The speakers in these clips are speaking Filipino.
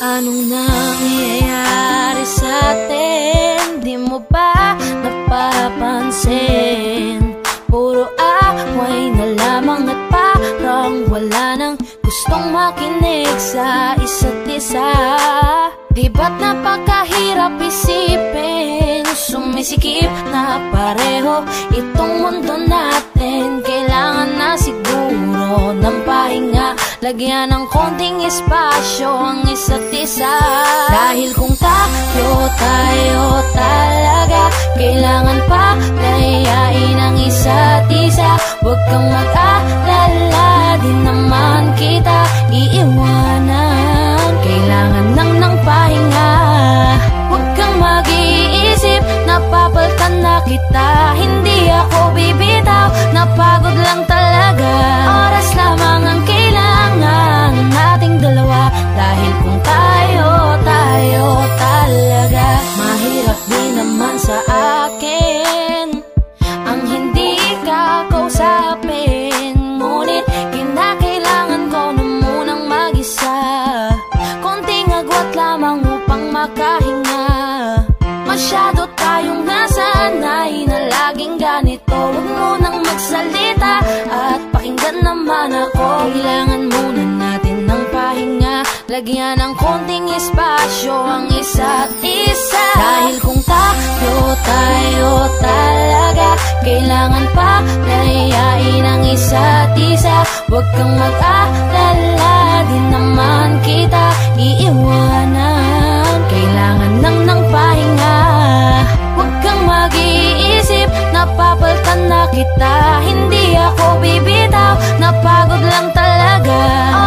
Anong nangyayari sa atin? Di mo ba napapansin? Puro away na lamang at parang wala nang gustong makinig sa isa't isa. Di ba't napakahirap isipin? Sumisikip na pareho itong mundo natin. Kailangan na siguro ng pahinga, lagyan ng konting espasyo ang isa't isa. Dahil kung tayo talaga, kailangan pa layain ang isa't isa. Huwag kang mag-alala, di naman kita iiwanan. Kailangan ng pahinga. Huwag kang mag-iisip, napapaltan na kita. Hindi ako bibitaw, napagod lang talaga. Oras lamang ang kailangan nating dalawa. Dahil kung tayo talaga, mahirap din naman sa akin ang hindi ka kausapin. Ngunit kinakailangan ko na munang mag-isa, konting agwat lamang upang makahinga. Masyado tayong nasanay na laging ganito. Huwag munang magsalita at pakinggan naman ako. Kailangan muna natin ng pahinga, lagyan ng konting espasyo ang isa't isa. Dahil kung tayo talaga, kailangan pa layain ang isa't isa. Huwag kang mag-alala, di naman kita iiwanan. Kailangan ng pahinga. Huwag kang mag-iisip, napapaltan na kita. Hindi ako bibitaw, napagod lang talaga.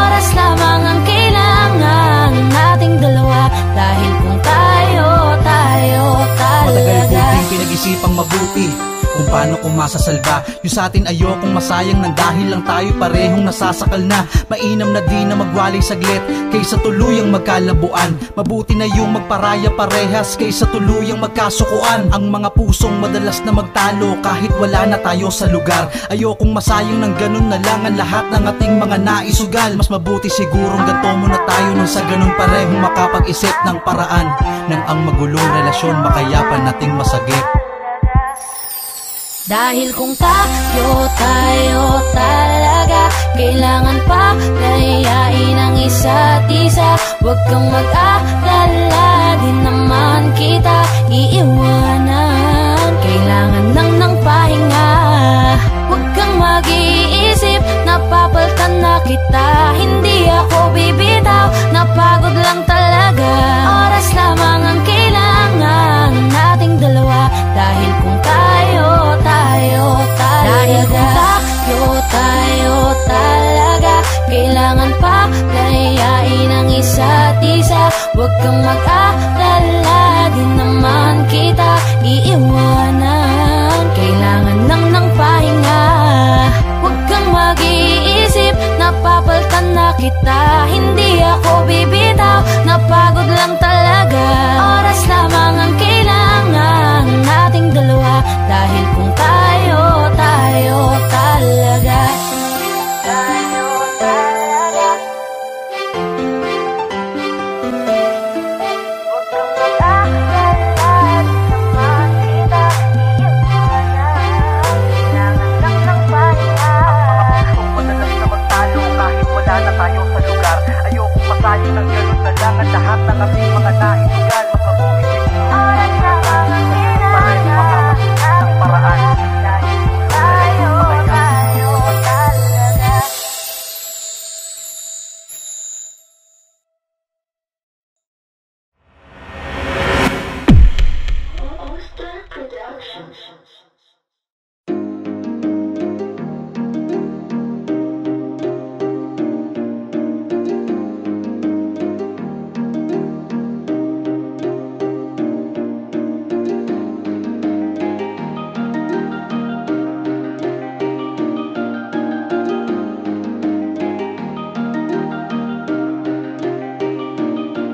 Oras lamang ang kailangan nating dalawa. Dahil kung tayo talaga. Matagal ko din pinag-isipang mabuti kung paano ko masasalba yung sa atin. Ayokong masayang nang dahil lang tayo parehong nasasakal na. Mainam na di na magwalay saglit kaysa tuluyang magkalabuan. Mabuti na yung magparaya parehas kaysa tuluyang magkasukuan. Ang mga pusong madalas na magtalo kahit wala na tayo sa lugar. Ayokong masayang ng ganun na lang ang lahat ng ating mga naisugal. Mas mabuti sigurong ganto muna tayo nang sa ganun parehong makapag-isip ng paraan nang ang magulong relasyon makayapan nating masagip. Dahil kung tayo talaga, kailangan pa layain ang isa't isa. Huwag kang mag-alala, di naman kita iiwanan. Kailangan ng pahinga. Huwag kang mag-iisip, napapaltan na kita. Hindi ako bibitaw, napagod lang talaga. Oras lamang ang kailangan nating dalawa. Dahil kung tayo talaga, dahil kung tayo talaga, kailangan pa layain ang isa't isa. Huwag kang mag-alala, di naman kita iiwanan. Kailangan ng pahinga. Huwag kang mag-iisip, napapaltan na kita. Hindi ako bibitaw, napagod lang talaga. Oras lamang ang kailangan nating dalawa. Dahil kung tayo talaga, tayo talaga. Huwag kang mag-alala, di naman kita iiwanan. Kailangan ng pahinga. Kung madalas na magtalo kahit wala na tayo sa lugar. Ayokong masayang ng ganun na lang ang lahat ng ating mga naisugal. Mas mabuti siguro oras lamang ang kailangan ng paraan. tayo talaga.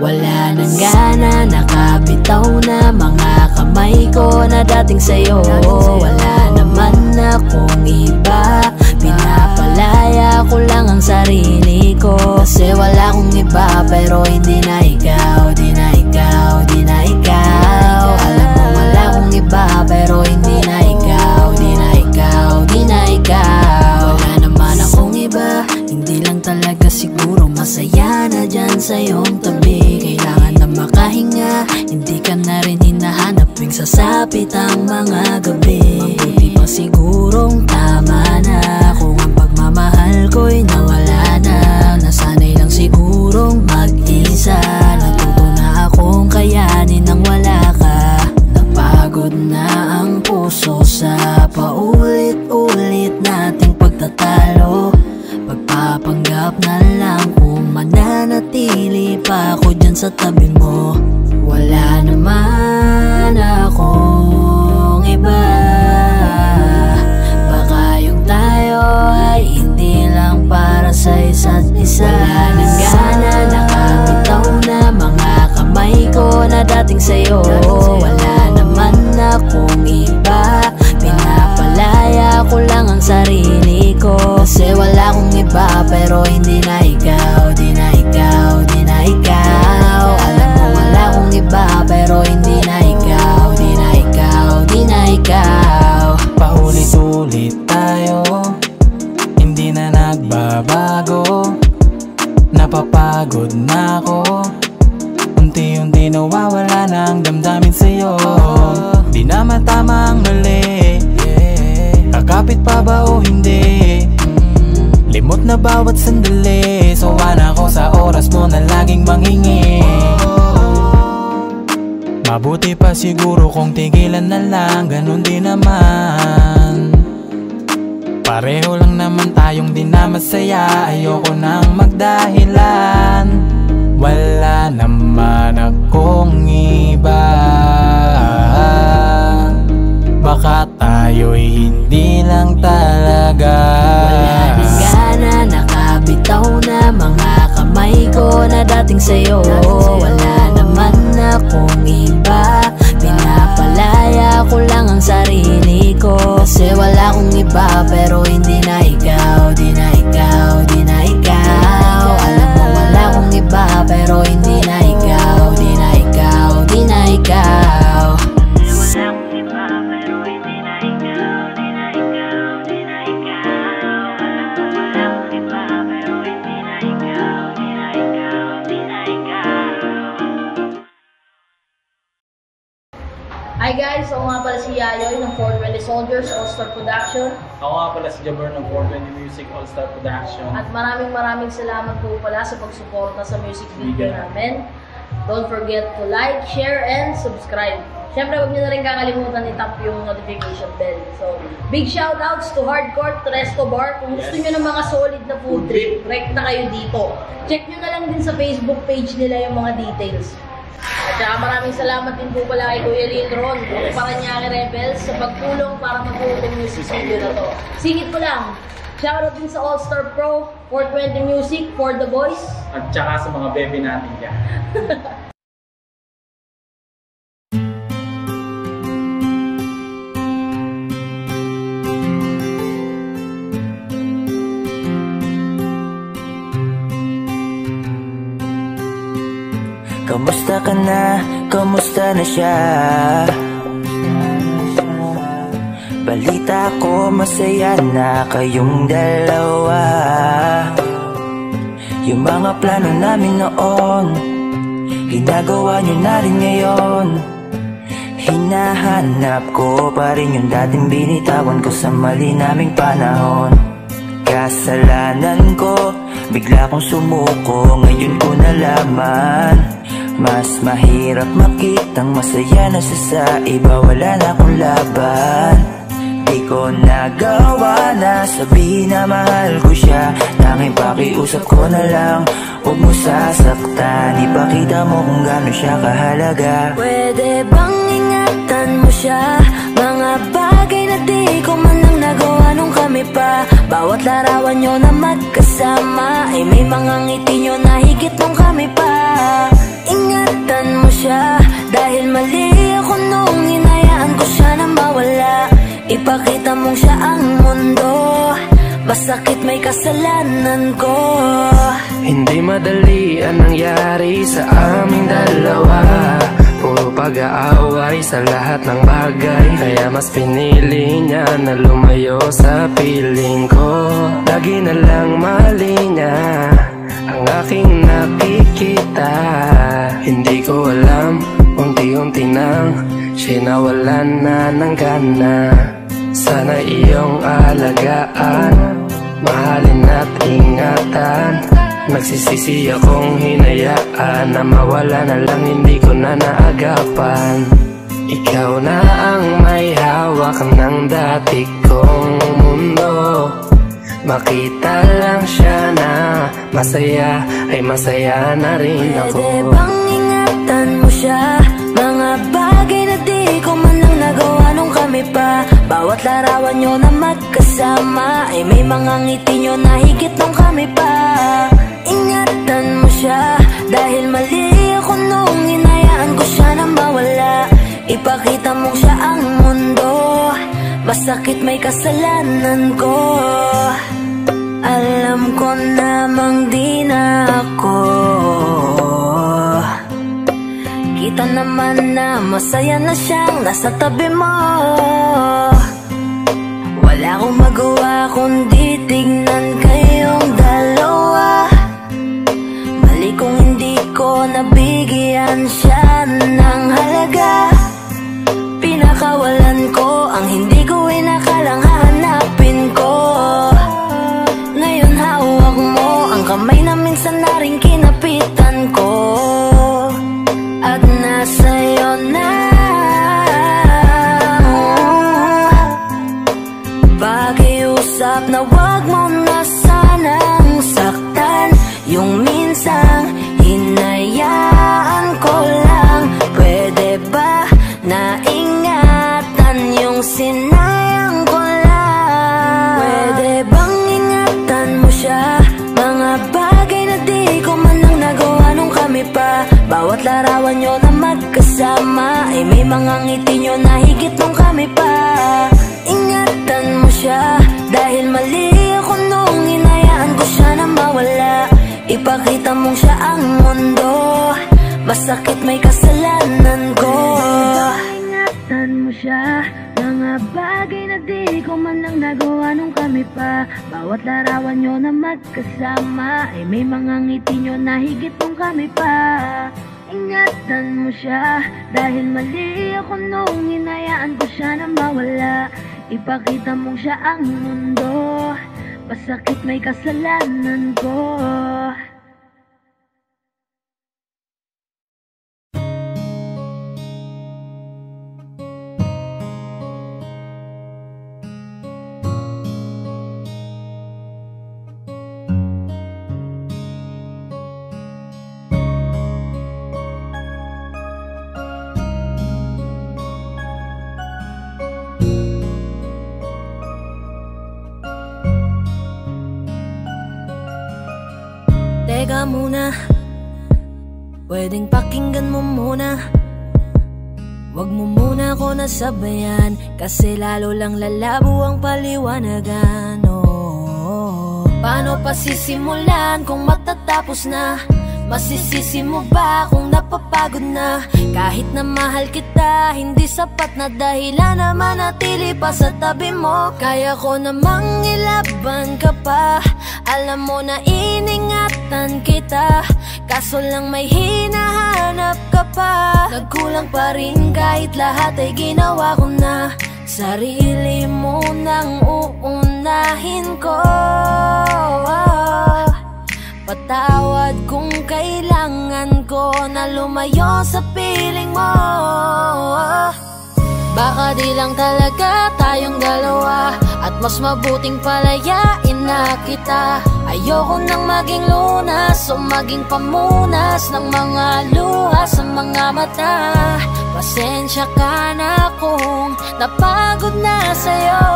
Wala nang gana, nakabitaw na mga kamay ko na dating sa'yo. Wala naman akong iba, pinapalaya ko lang ang sarili ko. Kasi wala akong iba pero hindi na ikaw, di na ikaw, di na ikaw. Alam mo wala akong iba pero hindi na ikaw, di na ikaw, di na ikaw. Wala naman akong iba, hindi lang talaga siguro masaya na dyan sa iyong tabi. Kailangan na makahinga, hindi ka na rin hinahanap tuwing sasapit ang mga gabi. Mabuti pa sigurong tama na kung ang pagmamahal ko'y nawala na. Nasanay lang sigurong mag-isa, natuto na akong kayanin nang wala ka. Napagod na ang puso sa paulit-ulit nating pagtatalo. Pagpapanggap na lang kung mananatili pa ako dyan sa tabi mo. Wala naman akong iba, baka yung tayo ay hindi lang para sa isa't isa. Wala nang gana, nakabitaw na mga kamay ko na dating sa'yo. Wala naman akong iba, pinapalaya ko lang ang sarili ko. Kasi wala akong iba pero hindi na ikaw, di na ikaw, di na ikaw. Alam mo wala akong iba pero hindi na ikaw, di na ikaw, di na ikaw. Paulit-ulit tayo, hindi na nagbabago. Napapagod na ako, unti-unti nawawala na ang damdamin sa'yo. Di na matama ang mali, kakapit pa ba o hindi? Limot na bawat sandali, sawa na ako sa oras mo na laging manghingi. Mabuti pa siguro kung tigilan na lang, ganun din naman. Pareho lang naman tayong di na masaya, ayoko nang magdahilan. Wala naman akong iba, baka tayo'y hindi lang talaga. Wala nang gana, nakabitaw na mga kamay ko na dating sa'yo. Wala naman akong iba, pinapalaya ko lang ang sarili ko. Kasi wala akong iba pero hindi na ikaw, di na ikaw, di na ikaw. Alam mo wala akong iba pero hindi na ikaw, di na ikaw, di na ikaw. Wala akong iba pero hindi na ikaw, di na ikaw, di na ikaw. Alam mo wala akong iba pero hindi na ikaw, di na ikaw, di na ikaw. Hi guys! Ako nga pala si Yayoy ng 420 Soldiers All-Star Production. Ako nga pala si Jabber ng 420 Music All-Star Production. At maraming salamat po pala sa pagsuporta sa music video namin. Don't forget to like, share, and subscribe. Siyempre, huwag nyo na rin kakalimutan i-tap yung notification bell. So, big shoutouts to Hardcore, to Resto Bar. Kung gusto nyo ng mga solid na food trip, direct na kayo dito. Check nyo na lang din sa Facebook page nila yung mga details. At saka maraming salamat din po pala kay Kuya Lindron, ng Paranaque Rebels, sa pagtulong para mabuo yung music video na to. Singit ko lang, shoutout din sa All-Star Pro, 420 Music, For The Boys. At saka sa mga bebe natin dyan. Kamusta ka na? Kamusta na siya? Balita ko masaya na kayong dalawa. Yung mga plano namin noon, ginagawa nyo na rin ngayon. Hinahanap ko pa rin yung dating binitawan ko sa mali naming panahon. Kasalanan ko, bigla kong sumuko, ngayon ko nalaman. Mas mahirap makitang masaya na siya sa iba, wala na akong laban. Di ko nagawa na sabihin na mahal ko siya, tanging pakiusap ko na lang, huwag mo sasaktan. Ipakita mo kung gano'n siya kahalaga. Pwede bang ingatan mo siya? Mga bagay na di ko man lang nagawa nung kami pa. Bawat larawan nyo na magkasama ay may mga ngiti nyo na higit nung kami pa. Ingatan mo siya, dahil mali ako nung hinayaan ko siya na mawala. Ipakita mong siya ang mundo, basta Masakit may kasalanan ko. Hindi madali ang nangyari sa aming dalawa. Puro pag-aaway sa lahat ng bagay, kaya mas pinili niya na lumayo sa piling ko. Lagi na lang mali niya ang aking nakikita. Hindi ko alam, unti-unti nang siya nawalan na ng gana. Sana iyong alagaan, mahalin at ingatan. Nagsisisi akong hinayaan na mawala na lang, hindi ko na naagapan. Ikaw na ang may hawak ng dati kong mundo. Makita lang siya na masaya, ay masaya na rin ako. Pwede bang ingatan mo siya? Mga bagay na di ko man lang nagawa nung kami pa. Bawat larawan nyo na magkasama, ay may mga ngiti nyo na higit nung kami pa. Ingatan mo siya, dahil mali ako nung hinayaan ko siya na mawala. Ipakita mo siya ang mundo, masakit may kasalanan ko. Alam ko namang di na ako. Kita naman na masaya na siyang nasa tabi mo. Wala akong magawa kundi tignan kayong dalawa. Mali kung hindi ko nabigyan siya ng halaga. Pinakawalan ko ang hindi ko inakalang hahanapin ko. Ngayon hawak mo ang kamay na minsan na rin kinapitan ko. At nasa'yo na. Pakiusap na wag mo na sanang saktan. Yung minsang hinayaan ko lang. Pwede ba na ingatan yung sinayang ko lang? Pwede bang ingatan mo siya? Mga bagay na di ko man lang nagawa nung kami pa. Bawat larawan nyo na magkasama, ay may mga ngiti nyo na higit nung kami pa. Ingatan mo siya, dahil mali ako nung hinayaan ko siya na mawala. Ipakita mong siya ang mundo, masakit may kasalanan ko. Ingatan mo siya, mga bagay na di ko man lang nagawa nung kami pa. Bawat larawan nyo na magkasama, ay may mga ngiti nyo na higit nung kami pa. Ingatan mo siya, dahil mali ako nung hinayaan ko siya na mawala. Ipakita mong siya ang mundo, masakit may kasalanan ko. Teka muna, pwedeng pakinggan mo muna. Wag mo muna ako nasabayan, kasi lalo lang lalabo ang paliwanagan. Paano pa sisimulan kung matatapos na? Masisisi mo ba kung napapagod na? Kahit na mahal kita, hindi sapat na dahilan na manatili pa sa tabi mo. Kaya ko namang ilaban ka pa, alam mo na iningatan kita. Kaso lang may hinahanap ka pa. Nagkulang pa rin kahit lahat ay ginawa ko na. Sarili mo nang uunahin ko. Patawad kung kailangan ko na lumayo sa piling mo. Baka di lang talaga tayong dalawa, at mas mabuting palayain na kita. Ayoko nang maging lunas o maging pamunas ng mga luha sa mga mata. Pasensya ka na kung napagod na sa'yo.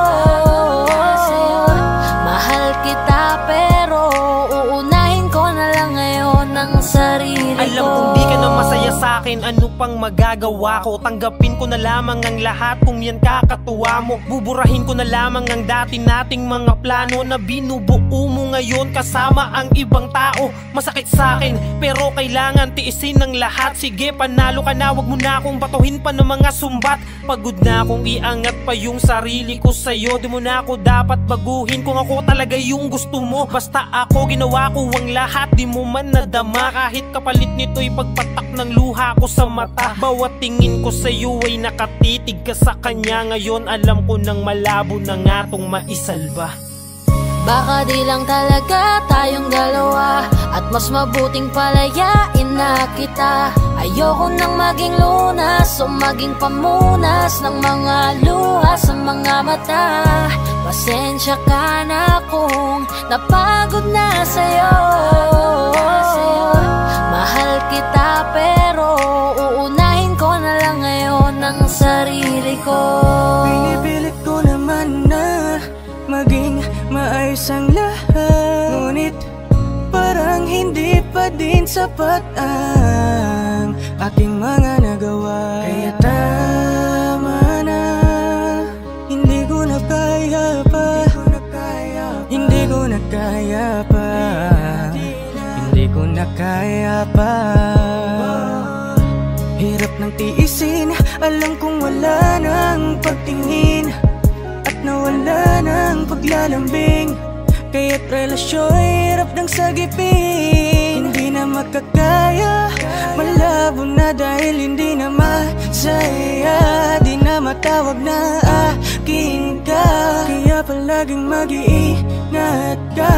Mahal kita pero uunahin ko na lang ngayon ang sarili ko. Alam kong di ka na masaya sa'kin, ano pang magagawa ko? Tanggapin ko na lamang ang lahat kung yan kakatuwa mo. Buburahin ko na lamang ang dati nating mga plano na binubuo mo ngayon kasama ang ibang tao. Masakit sa'kin pero kailangan tiisin ng lahat. Sige, panalo ka na, wag mo na akong batuhin pa ng mga sumbat. Pagod na akong iangat pa yung sarili ko sa'yo. Di mo na ako dapat baguhin kung ako talaga yung gusto mo. Basta ako, ginawa ko ang lahat, di mo man nadama. Kahit kapalit nito'y pagpatak ng luha ko sa mata. Bawat tingin ko sa'yo ay nakatitig ka sa kanya. Ngayon alam ko nang malabo na nga tong maisalba. Baka di lang talaga tayong dalawa, at mas mabuting palayain na kita. Ayoko nang maging lunas o maging pamunas ng mga luha sa mga mata. Pasensya ka na kung napagod na sa'yo. Mahal kita pero uunahin ko na lang ngayon ang sarili ko. Pinipilit ko naman na maging maayos ang lahat, ngunit parang hindi pa din sapat ang aking mga nagawa. Kaya tama na, hindi ko na kaya pa, hindi ko na kaya pa, hindi ko na kaya pa. Hirap ng tiisin, alam kong wala nang pagtingin at nawala ng paglalambing. Kaya't relasyo'y hirap ng sagipin. Hindi na makakaya, malabo na dahil hindi na masaya. Di na matawag na akin ka, kaya palaging mag-iingat ka.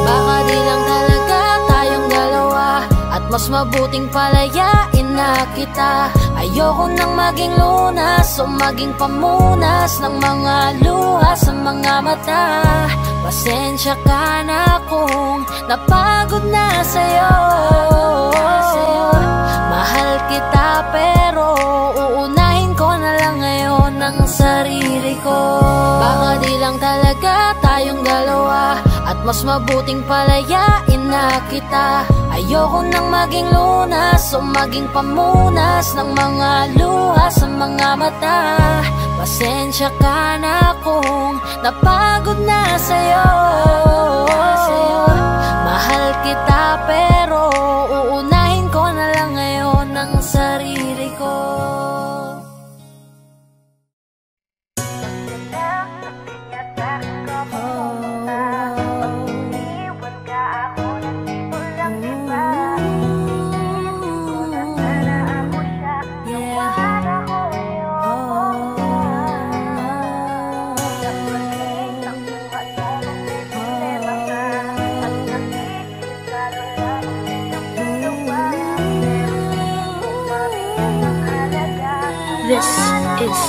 Baka di lang talaga tayong dalawa, at mas mabuting palayain na kita. Ayoko nang maging lunas o maging pamunas ng mga luha sa mga mata. Pasensya ka na kung napagod na sa'yo. Mahal kita pero uunahin ko na lang ngayon ang sarili ko. Baka di lang talaga tayong dalawa, at mas mabuting palayain na kita. Ayoko nang maging lunas o maging pamunas ng mga luha sa mga mata. Pasensya ka na kung napagod na sa'yo. Mahal kita pero uunahin ko na lang ngayon ang sarili ko. This is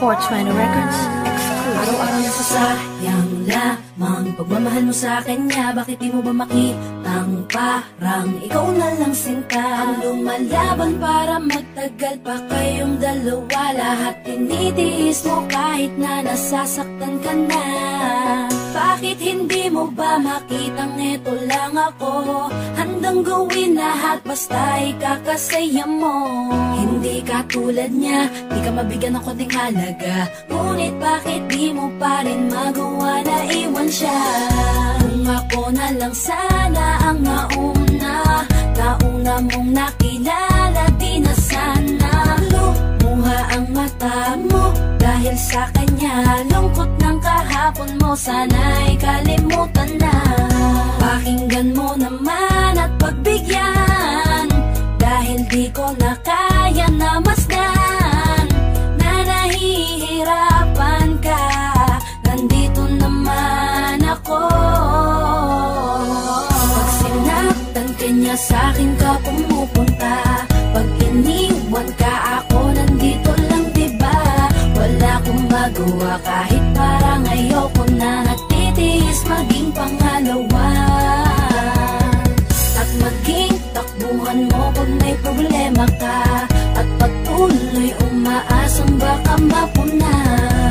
420 Records exclusive. Araw-araw nasasayang lamang pagmamahal mo sa kanya. Bakit di mo ba makitang parang ikaw na lang sinta ang lumalaban para magtagal pa kayong dalawa? Lahat tinitiis mo kahit na nasasaktan ka na. Bakit hindi mo ba makitang eto lang ako? Handang gawin lahat basta ikakasaya mo. Hindi ka tulad niya, di ka mabigyan ng konting halaga. Ngunit bakit di mo pa rin magawa na iwan siya? Kung ako na lang sana ang nauna mong nakilala, di na sana lumuha ang mata mo dahil sa kanya. Lungkot ng kahapon mo, sana'y kalimutan na. Pakinggan mo naman at pagbigyan, dahil di ko na kaya na masdan na nahihirapan ka. Nandito naman ako. Pag sinaktan ka niya, sa'kin ka pumupunta. Pag iniwan ka, ako nandito lang, diba? Wala akong magawa kahit parang ayoko na. Nagtitiis maging pangalawa at maging takbuhan mo pag may problema ka. At pagtuloy umaasang baka mapuna.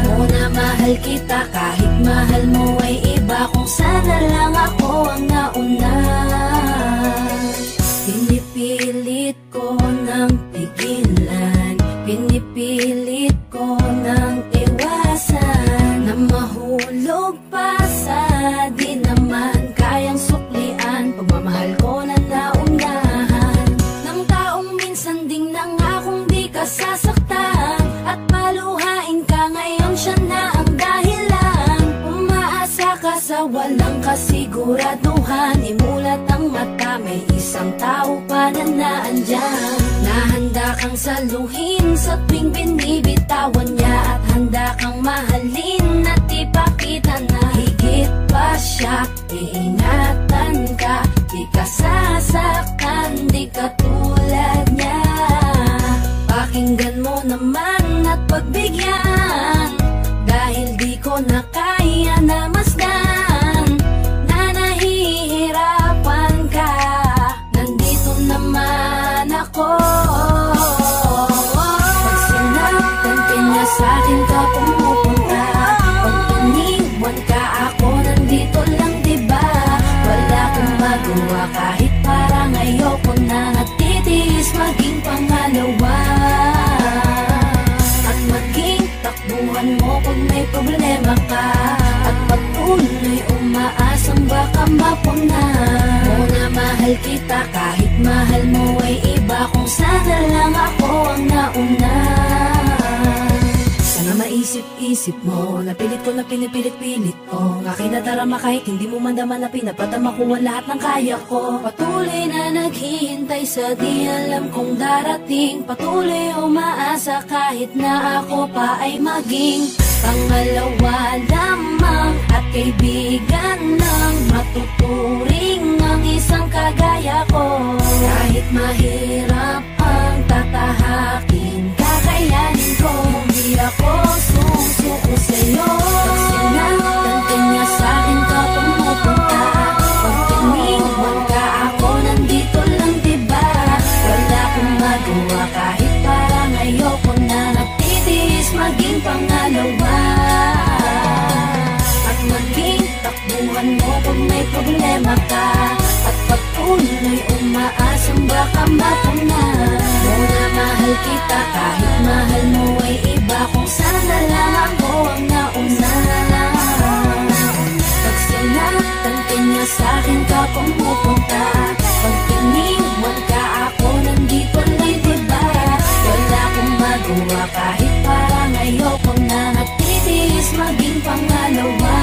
Muna mahal kita kahit mahal mo ay iba. Kung sana lang ako ang nauna. Siguraduhan, imulat ang mata, may isang tao pa na naandyan, na handa kang saluhin sa tuwing binibitawan niya, at handa kang mahalin at ipakita na higit pa siya. Iingatan ka, di ka sasaktan, di ka tulad niya. Pakinggan mo naman at pagbigyan, dahil di ko na kaya na masdan na nahihirapan ka. Nandito naman ako. Pag sinaktan ka niya, sa'kin ka pumupunta. Pag iniwan ka, ako nandito lang, diba? Wala akong magawa kahit parang ayoko na, natitiis maging pangalawa. At maging takbuhan mo pag may problema ka, at patuloy umaasang baka mapuna. Muna mahal kita kahit mahal mo ay iba, kung sana lang ako ang nauna. Sana maisip-isip mo, napilit ko na pinipilit-pilit ko, ang aking nadarama kahit hindi mo mandaman na pinapatama ko ang lahat ng kaya ko. Patuloy na naghihintay sa di alam kong darating, patuloy umaasa kahit na ako pa ay maging pangalawa lamang, at kaibigan ng matuturing ang isang kagaya ko. Kahit mahirap ang tatahakin, kakayanin ko. Hindi ako susuko sa'yo. Pag sinaktan ka niya, sa'kin ka pumupunta. Pag iniwan ka, ako nandito lang, diba? Wala akong magawa kahit parang ayoko na, natitiis maging pangalawa. At maging takbuhan mo pag may problema ka, at patuloy umaasang baka mapuna. Muna mahal kita kahit mahal mo ay iba, kung sana lang ako ang nauna. Pag sinaktan ka niya, sa'kin ka pumupunta. Pag iniwan ka, ako nandito lang, diba? Wala akong magawa kahit parang ayoko na, natitiis maging pangalawa.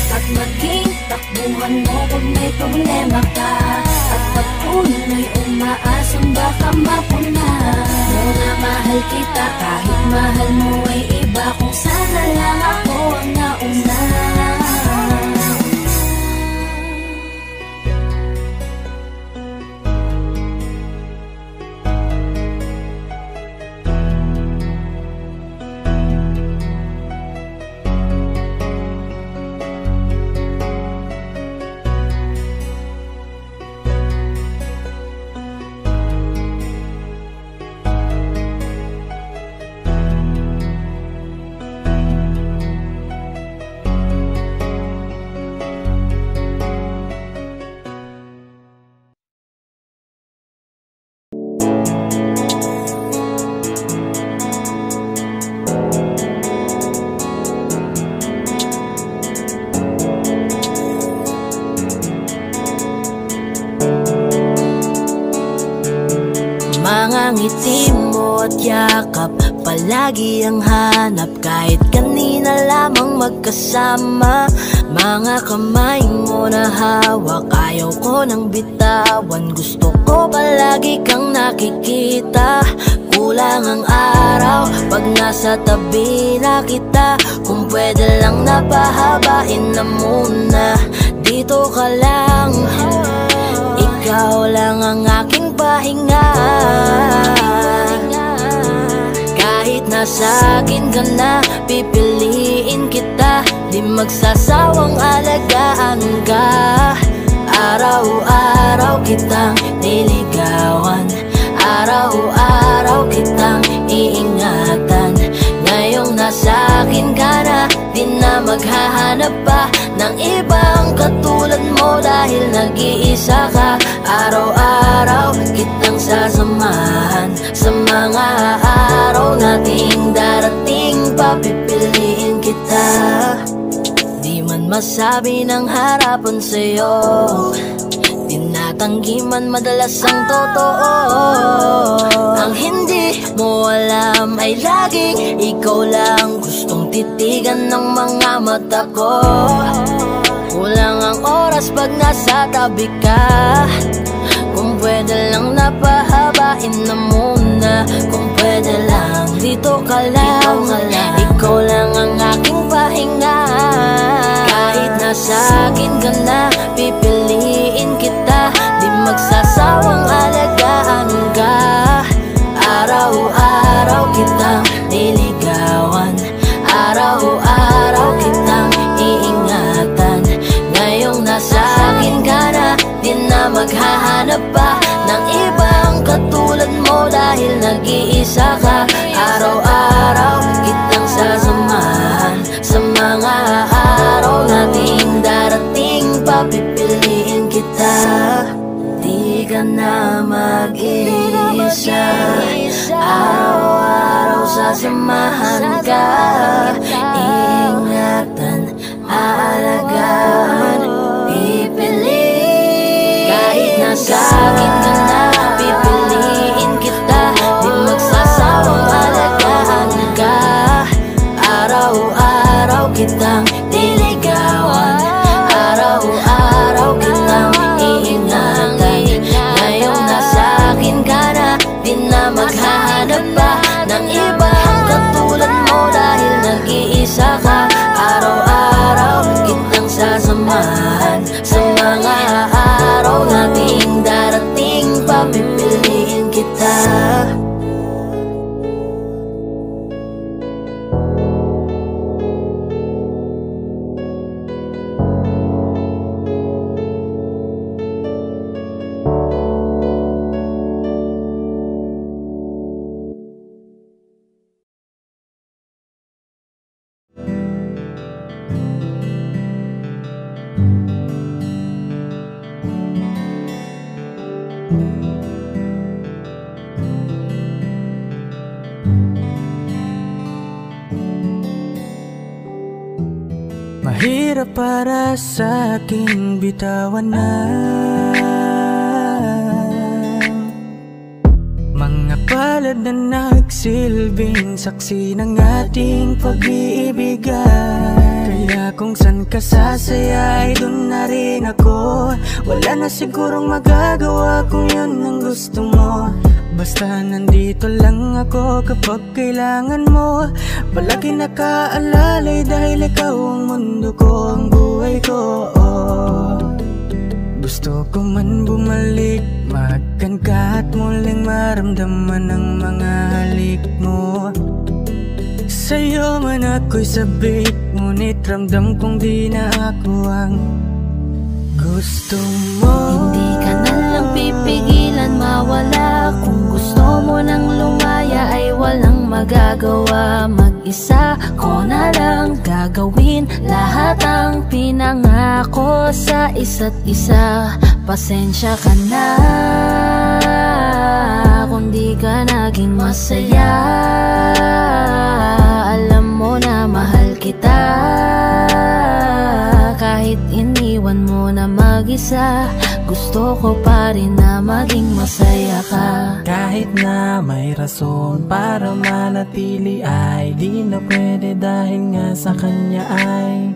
At maging takbuhan mo pag may problema ka, at patuloy umaasang baka mapuna. Muna mahal kita kahit mahal mo ay iba, kung sana lang ako ang nauna. Mga ngiti mo at yakap, palagi ang hanap, kahit kanina lamang magkasama. Mga kamay mo na hawak, ayaw ko nang bitawan, gusto ko palagi kang nakikita. Kulang ang araw pag nasa tabi na kita, kung pwede lang napahabain na muna. Dito ka lang, ikaw lang ang aking pahinga. Kahit nasa akin ka na, pipiliin kita, di magsasawang alagaan ka. Araw-araw kitang niligawan, araw-araw kitang iingatan. Ngayong nasa akin ka na, di na maghahanap pa ng ibang katulad mo, dahil nag-iisa ka. Araw-araw kitang sasamahan, sa mga araw nating darating, papipiliin kita. Di man masabi ng harapan sa'yo, tinatanggi man madalas ang totoo. Ang hindi mo alam ay laging ikaw lang gustong titigan ng mga mata ko. Kulang ang oras pag nasa tabi ka. Kung pwede lang napahabain na muna. Kung pwede lang dito ka lang. Ikaw lang ang aking pahinga. Kahit nasa akin ka na, pipiliin kita. Di magsasawang alagaan ka. Araw-araw kitang niligawan. Araw-araw kitang iingatan. Ngayong nasa akin ka na, di na maghahanap pa ng ibang katulad mo. Dahil nag-iisa ka. Araw-araw kitang sasamahan. Sa mga araw nating darating, papipiliin kita. Di ka na mag-iisa. Araw-araw sasamahan ka. Ingatan, aalagaan, pipiliin. Kahit nasa akin ka na, pipiliin kita. Di magsasawang alagaan ka. Araw-araw kitang niligawan. Araw-araw kitang iingatan. Ngayong nasa akin ka na, di na maghahanap pa ng ibang katulad mo. Dahil nag-iisa ka. Araw-araw kitang sasamahan. Sa mga araw nating darating, papipiliin kita. Mahirap para sa akin bitawan na mga palad na nagsilbing saksi ng ating pag-iibigan. Kaya kung san ka sasaya ay dun na rin ako. Wala na sigurong magagawa kung yun ang gusto mo. Basta nandito lang ako kapag kailangan mo. Palagi nakaalalay dahil ikaw ang mundo ko, ang buhay ko. Gusto ko man bumalik, makan ka at muling maramdaman ang mga halik mo. Sa'yo man ako'y sabik, ngunit ramdam kong di na ako ang gusto mo. Hindi ka na lang pipigilan mawala. Kung gusto mo nang lumaya ay walang magagawa. Mag-isa ko na lang gagawin lahat ang pinangako sa isa't isa. Pasensya ka na kung di ka naging masaya. Alam mo na mahal kita. Kahit iniwan mo na mag-isa, gusto ko pa rin na maging masaya ka. Kahit na may rason para manatili ay di na pwede dahil nga sa kanya ay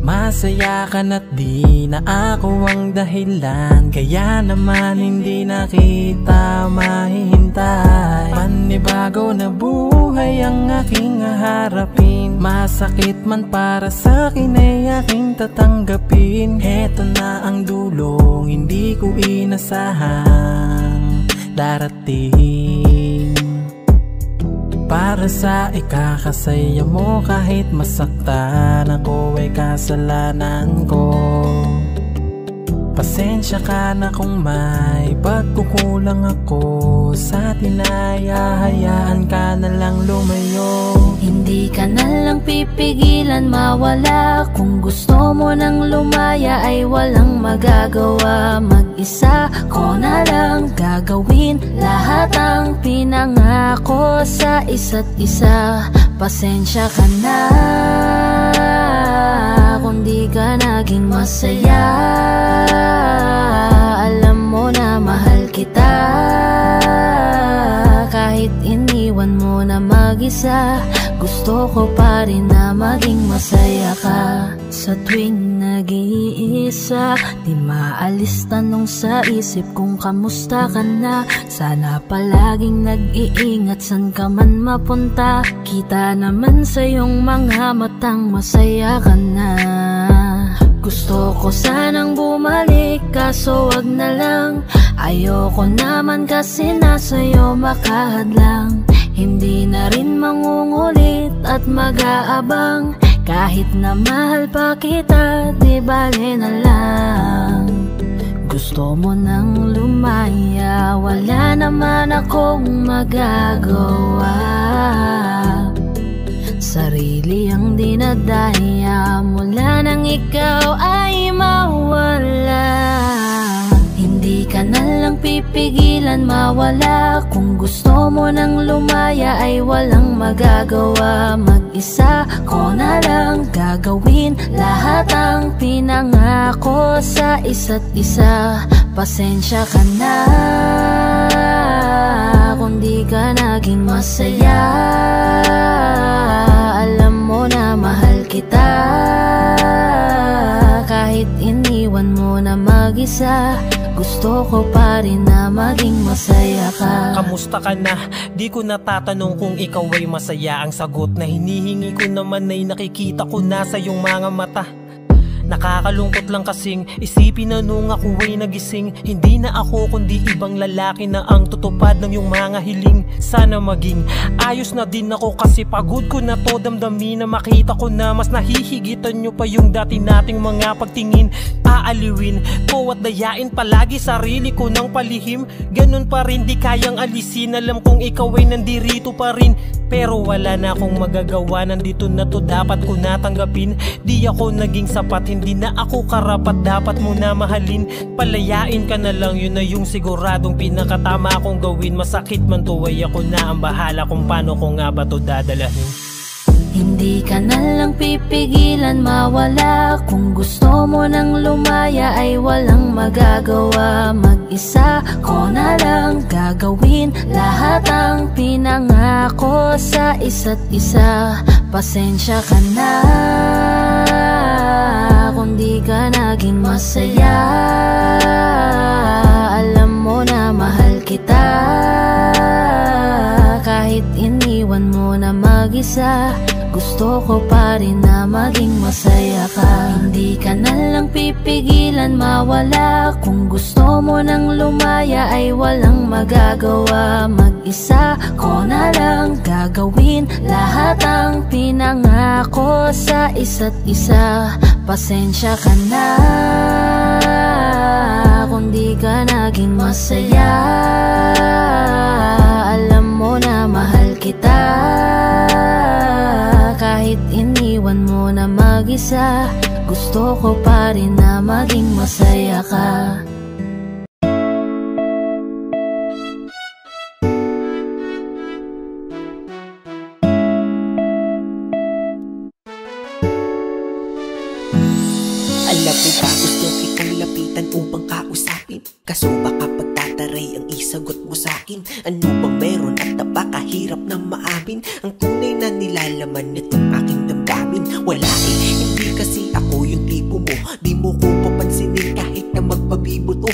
masaya ka na't di na ako ang dahilan. Kaya naman hindi na kita mahihintay. Panibago na buhay ang aking haharapin. Masakit man para sa'kin ay aking tatanggapin. Heto na ang dulong hindi ko inasahang darating. Para sa ikakasaya mo kahit masaktan ako ay kasalanan ko. Pasensya ka na kung may pagkukulang ako sa tinaya. Hayaan ka na lang lumayo. Hindi ka na lang pipigilan mawala. Kung gusto mo nang lumaya ay walang magagawa. Mag-isa ko na lang gagawin lahat ang pinangako sa isa't isa. Pasensya ka na kung di ka naging masaya. Alam mo na mahal kita. Kahit iniwan mo na mag-isa, gusto ko pa rin na maging masaya ka. Sa tuwing nag-iisa, di maalis tanong sa isip kung kamusta ka na. Sana palaging nag-iingat san ka man mapunta. Kita naman sa iyong mga matang masaya ka na. Gusto ko sanang bumalik kaso wag na lang. Ayoko naman kasi nasa'yo makahadlang. Hindi na rin mangungulit at mag-aabang. Kahit na mahal pa kita, di bale na lang. Gusto mo nang lumaya, wala naman akong magagawa. Sarili ang dinadaya, mula nang ikaw ay mawala. Hindi ka na lang pipigilan mawala. Kung gusto mo nang lumaya ay walang magagawa. Mag-isa ko na lang gagawin lahat ang pinangako sa isa't isa. Pasensya ka na kung di ka naging masaya. Alam mo na mahal kita, kahit iniwan mo na mag-isa. Gusto ko pa rin na maging masaya ka. Kamusta ka na? Di ko natatanong kung ikaw ay masaya. Ang sagot na hinihingi ko naman ay nakikita ko na sa iyong mga mata. Nakakalungkot lang kasing isipin na nung ako ay nagising, hindi na ako kundi ibang lalaki na ang tutupad ng iyong mga hiling. Sana maging ayos na din ako kasi pagod ko na to damdamin. Na makita ko na mas nahihigitan nyo pa yung dati nating mga pagtingin. Aaliwin ko at dayain palagi sarili ko ng palihim. Ganun pa rin di kayang alisin. Alam kong ikaw ay nandirito pa rin, pero wala na akong magagawa. Nandito na to, dapat ko natanggapin. Di ako naging sapat, hindi na ako karapat. Dapat mo na mahalin, palayain ka na lang. Yun na yung siguradong pinakatama kong gawin. Masakit man to ay ako na ang bahala kung paano ko nga ba to dadalahin. Hindi ka na lang pipigilan mawala. Kung gusto mo nang lumaya ay walang magagawa. Mag-isa ko na lang gagawin lahat ang pinangako sa isa't isa. Pasensya ka na kung di ka naging masaya. Alam mo na mahal kita, kahit iniwan mo na mag-isa. Gusto ko pa rin na maging masaya ka. Hindi ka na lang pipigilan mawala. Kung gusto mo nang lumaya ay walang magagawa. Mag-isa ko na lang gagawin lahat ang pinangako sa isa't isa. Pasensya ka na kung di ka naging masaya. Alam mo na mahal kita, kahit iniwan mo na mag-isa. Gusto ko pa rin na maging masaya ka. Alam mo ba, gusto kitang lapitan upang kausapin. Kaso baka pagtataray ang isagot mo sa'kin. Ano bang meron at napakahirap na maamin ang tunay na nilalaman nitong aking damdamin. Wala eh, hindi kasi ako yung tipo mo. Di mo ko papansinin kahit na magpabibuto.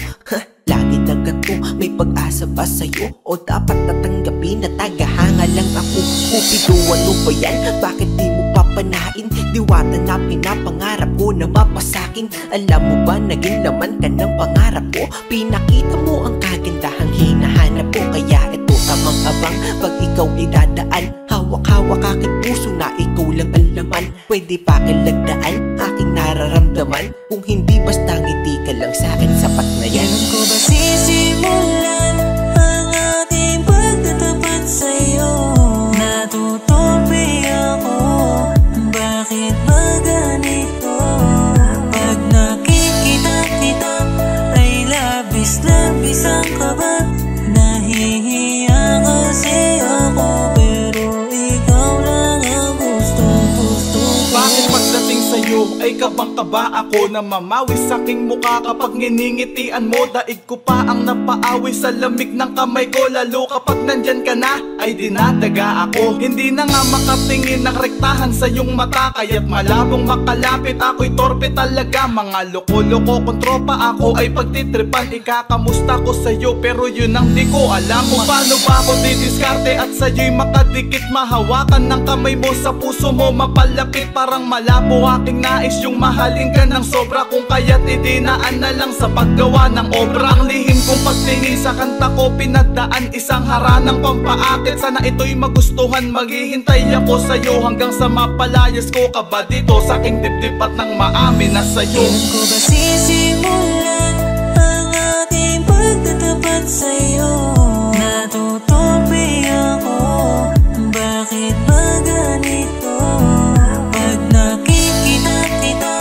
Lagi na ganito, may pag-asa ba sa'yo? O dapat natanggapin na tagahanga lang ako? Cupido, ano ba yan? Bakit di mo papanain? Diwata na pinapangarap ko na mapasakin. Alam mo ba, naging laman ka ng pangarap ko. Pinakita mo ang kagandahang hinahanap ko. Kaya ito tamang abang pag ikaw ay dadaan. Hawak-hawak aking puso na ikaw lang ang laman. Pwede pa kilagdaan aking nararamdaman. Kung hindi basta ngiti ka lang sa'kin, sapat na yan. Kailan ko ba sisimulan ang aking pagtatapat sa'yo? Natutupi ako, bakit ba ganito? Pag nakikita kita ay labis-labis ang kaba. Nahihiya kasi ako, pero ikaw lang ang gusto. Bakit pagdating sa'yo ay kabang kaba ako na mamawi sa aking mukha kapag nginingitian mo. Daig ko pa ang napaawi sa lamig ng kamay ko. Lalo kapag nandyan ka na ay dinadaga ako. Hindi na nga makatingin ng rektahan sa iyong mata, kaya't malabong makalapit ako'y torpe talaga. Mga loko-loko kung tropa ako ay pagtitripan. Ikakamusta ko sa'yo pero yun ang di ko alam kung paano ba ako didiskarte at sa'yo'y makadikit. Mahawakan ng kamay mo sa puso mo mapalapit. Parang malabo aking nais yung mahalin ka ng sobra. Kung kaya't idinaan na lang sa paggawa ng obra. Ang lihim kong pagtingin sa kanta ko pinagdaan isang haranang pampaakit. Sana ito'y magustuhan, maghihintay ako sa'yo hanggang sa mapalayas ko ka ba dito sa aking dibdib at nang maamin na sa'yo. Kailan ko ba sisimulan ang aking pagtatapat sa'yo? Natutupi ako, bakit ba ganito? Pag nakikita kita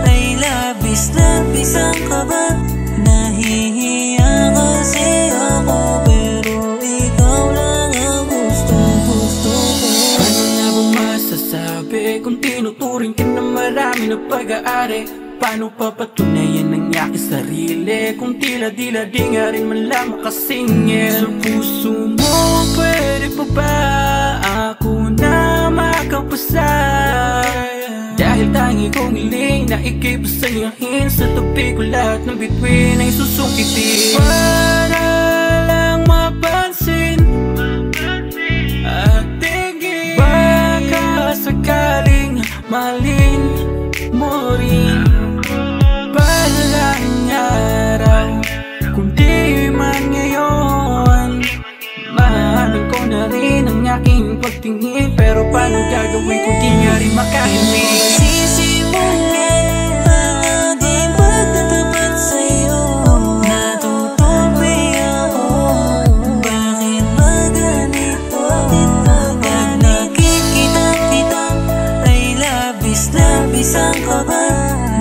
ay labis-labis ang kaba. Nahihiya kasi ako pero ikaw lang ang gusto-gusto ko. Ano nga ba masasabi kung tinuturing ka na marami na pag-aari? Paano papatunayan ang aking sarili kung tila-dila di nga rin man lang makasingil? Sa puso mo pwede pa ba ako na makapasay? Dahil tangi kong hiling na ikay pasayahin sa tabi ko lahat ng bituin ay susukitin. Para lang mapansin at tingin, baka sakaling mahalin mo rin. Balang araw, kung di man ngayon, mahalin ko na rin ang aking pagtingin. Pero paano gagawin kung di nga rin makahimik? Sisimulan ang aking pagtatapat sa'yo. Natutupi ako, bakit ba ganito? Pag nakikita kita ay labis-labis ang kaba.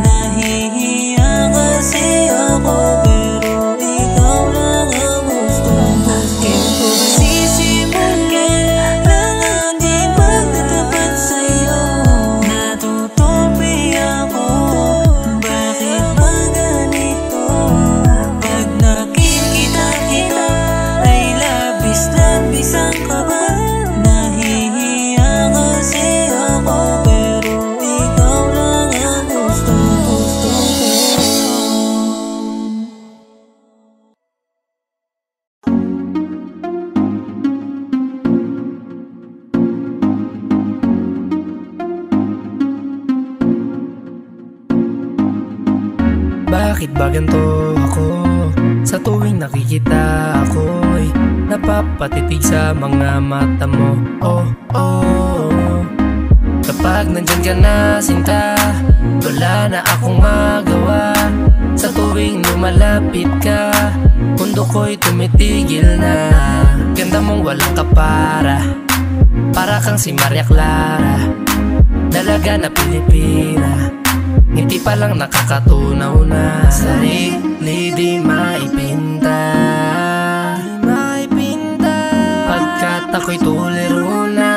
Nahihiya kasi ako pero ikaw lang ang gusto-gusto ko. Sisimulan ang aking pagtatapat sa'yo. Natutupi ako, bakit ba ganito? Pag nakikita kita ay labis-labis ang kaba. Nahihiya kasi ako pero ikaw lang ang gusto-gusto ko. Bakit ba ganito ako? Sa tuwing nakikita ako'y napapatitig sa mga mata mo. Oh, oh. Kapag nandyan ka na sinta, wala na akong magawa. Sa tuwing lumalapit ka, mundo ko'y tumitigil na. Ganda mong walang kapara, para kang si Maria Clara, dalaga na Pilipina. Hindi pa lang nakakatunaw na sarili di maipinta. Pagkat ako'y tuliro na.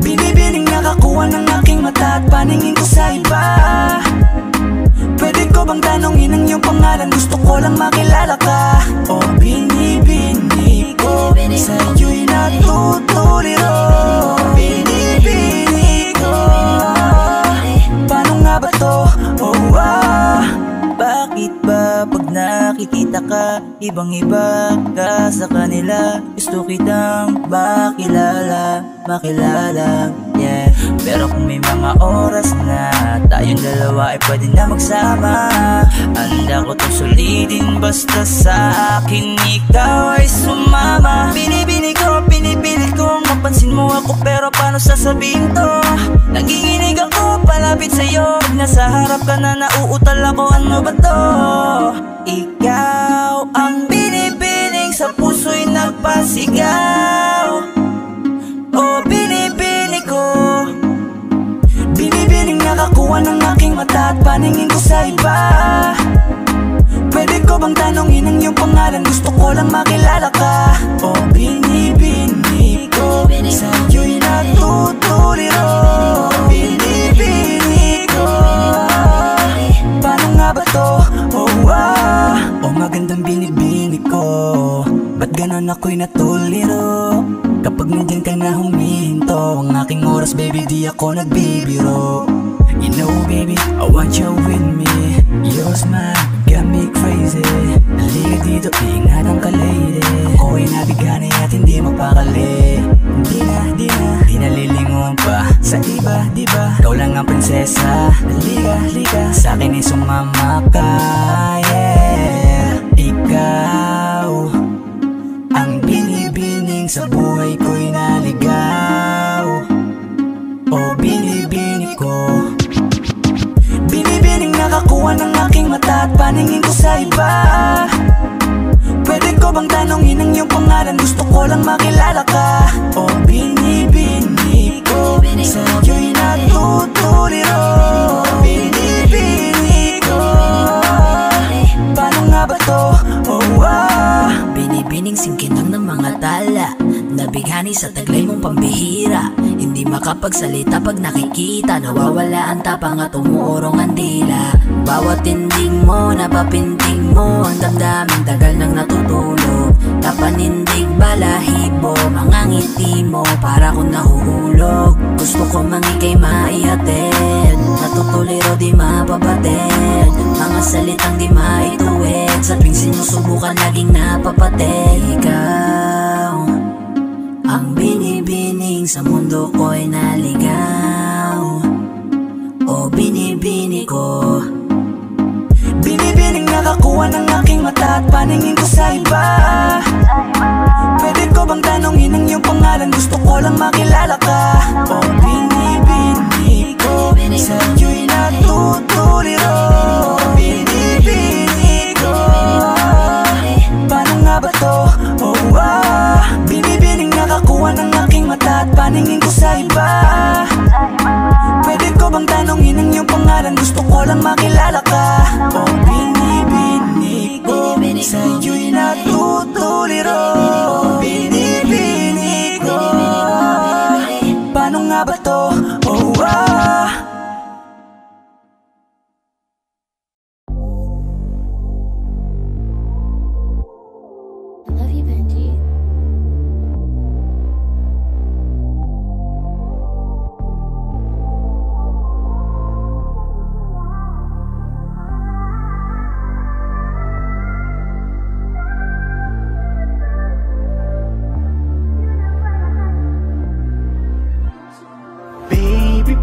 Binibining nakakuha ng aking mata at paningin ko sa iba. Pwede ko bang tanongin ang iyong pangalan? Gusto ko lang makilala ka. O binibini ko, sa'yo'y natutuliro. Binibini ko, paano nga ba to? Oh, bakit ba pag nakikita ka, ibang-iba ka sa kanila? Gusto kitang makilala, yeah. Pero kung may mga oras na tayong dalawa ay pwede na magsama, handa ko itong sulitin basta sa akin ikaw ay sumama. Binipilit ko mapansin mo ako, pero paano sasabihin to? Nanginginig ako palapit sa'yo, pag nasa harap ka na nauutal ako, ano ba to? Ikaw ang binibining sa puso'y nagpasigaw. Oh, binibini ko, binibining nakakuha ng aking mata at paningin ko sa iba. Pwede ko bang tanongin ang iyong pangalan? Gusto ko lang makilala ka. Oh, binibini ko, sa'yo'y natutuliro. Binibini naman ako'y natuliro. Kapag nandyan ka na humihinto ang aking oras, baby, di ako nagbibiro. You know baby, I want you with me. Your smile got me crazy. Halika dito, ingatan ka lady. Ako'y nabigani at hindi mapakali. Di na lilingon pa sa iba, diba? Ikaw lang ang prinsesa. Halika, sa'kin ay sumama ka, yeah. Ikaw ang binibining sa buhay ko'y naligaw. O binibini ko, binibining nakakuha ng aking mata at paningin ko sa iba. Pwede ko bang tanongin ang iyong pangalan? Gusto ko lang makilala ka. O binibini ko, sa'yo'y natutuliro. Binibini ko, paano nga ba to? Oh, binibining singkinang ng mga tala, nabighani sa taglay mong pambihira. Hindi makapagsalita pag nakikita, nawawala ang tapang at umuurong ang dila. Bawat tinding mo, napapinting mo ang damdamin, tagal nang natutulog. Napanindig balahibo, mga ngiti mo para kung nahuhulog. Gusto ko mangikay maihatid, natutuliro di mapabatid. Mga salitang di maituwid, sa tuwing sinusubukan laging napapatid. Ikaw ang binibining sa mundo ko'y naligaw. O binibini ko, binibining nakakuha ng aking mata at paningin ko sa iba. Pwede ko bang tanongin ang iyong pangalan? Gusto ko lang makilala ka. O binibini ko, sa'yo'y natutuliro. Binibini ko, paano nga ba to? Oh, binibining nakakuha ng aking mata at paningin ko sa iba. Pwede ko bang tanongin ang iyong pangalan? Gusto ko lang makilala ka. O binibini ko, sa'yo'y natutuliro. Binibini ko, paano nga ba to? Oh,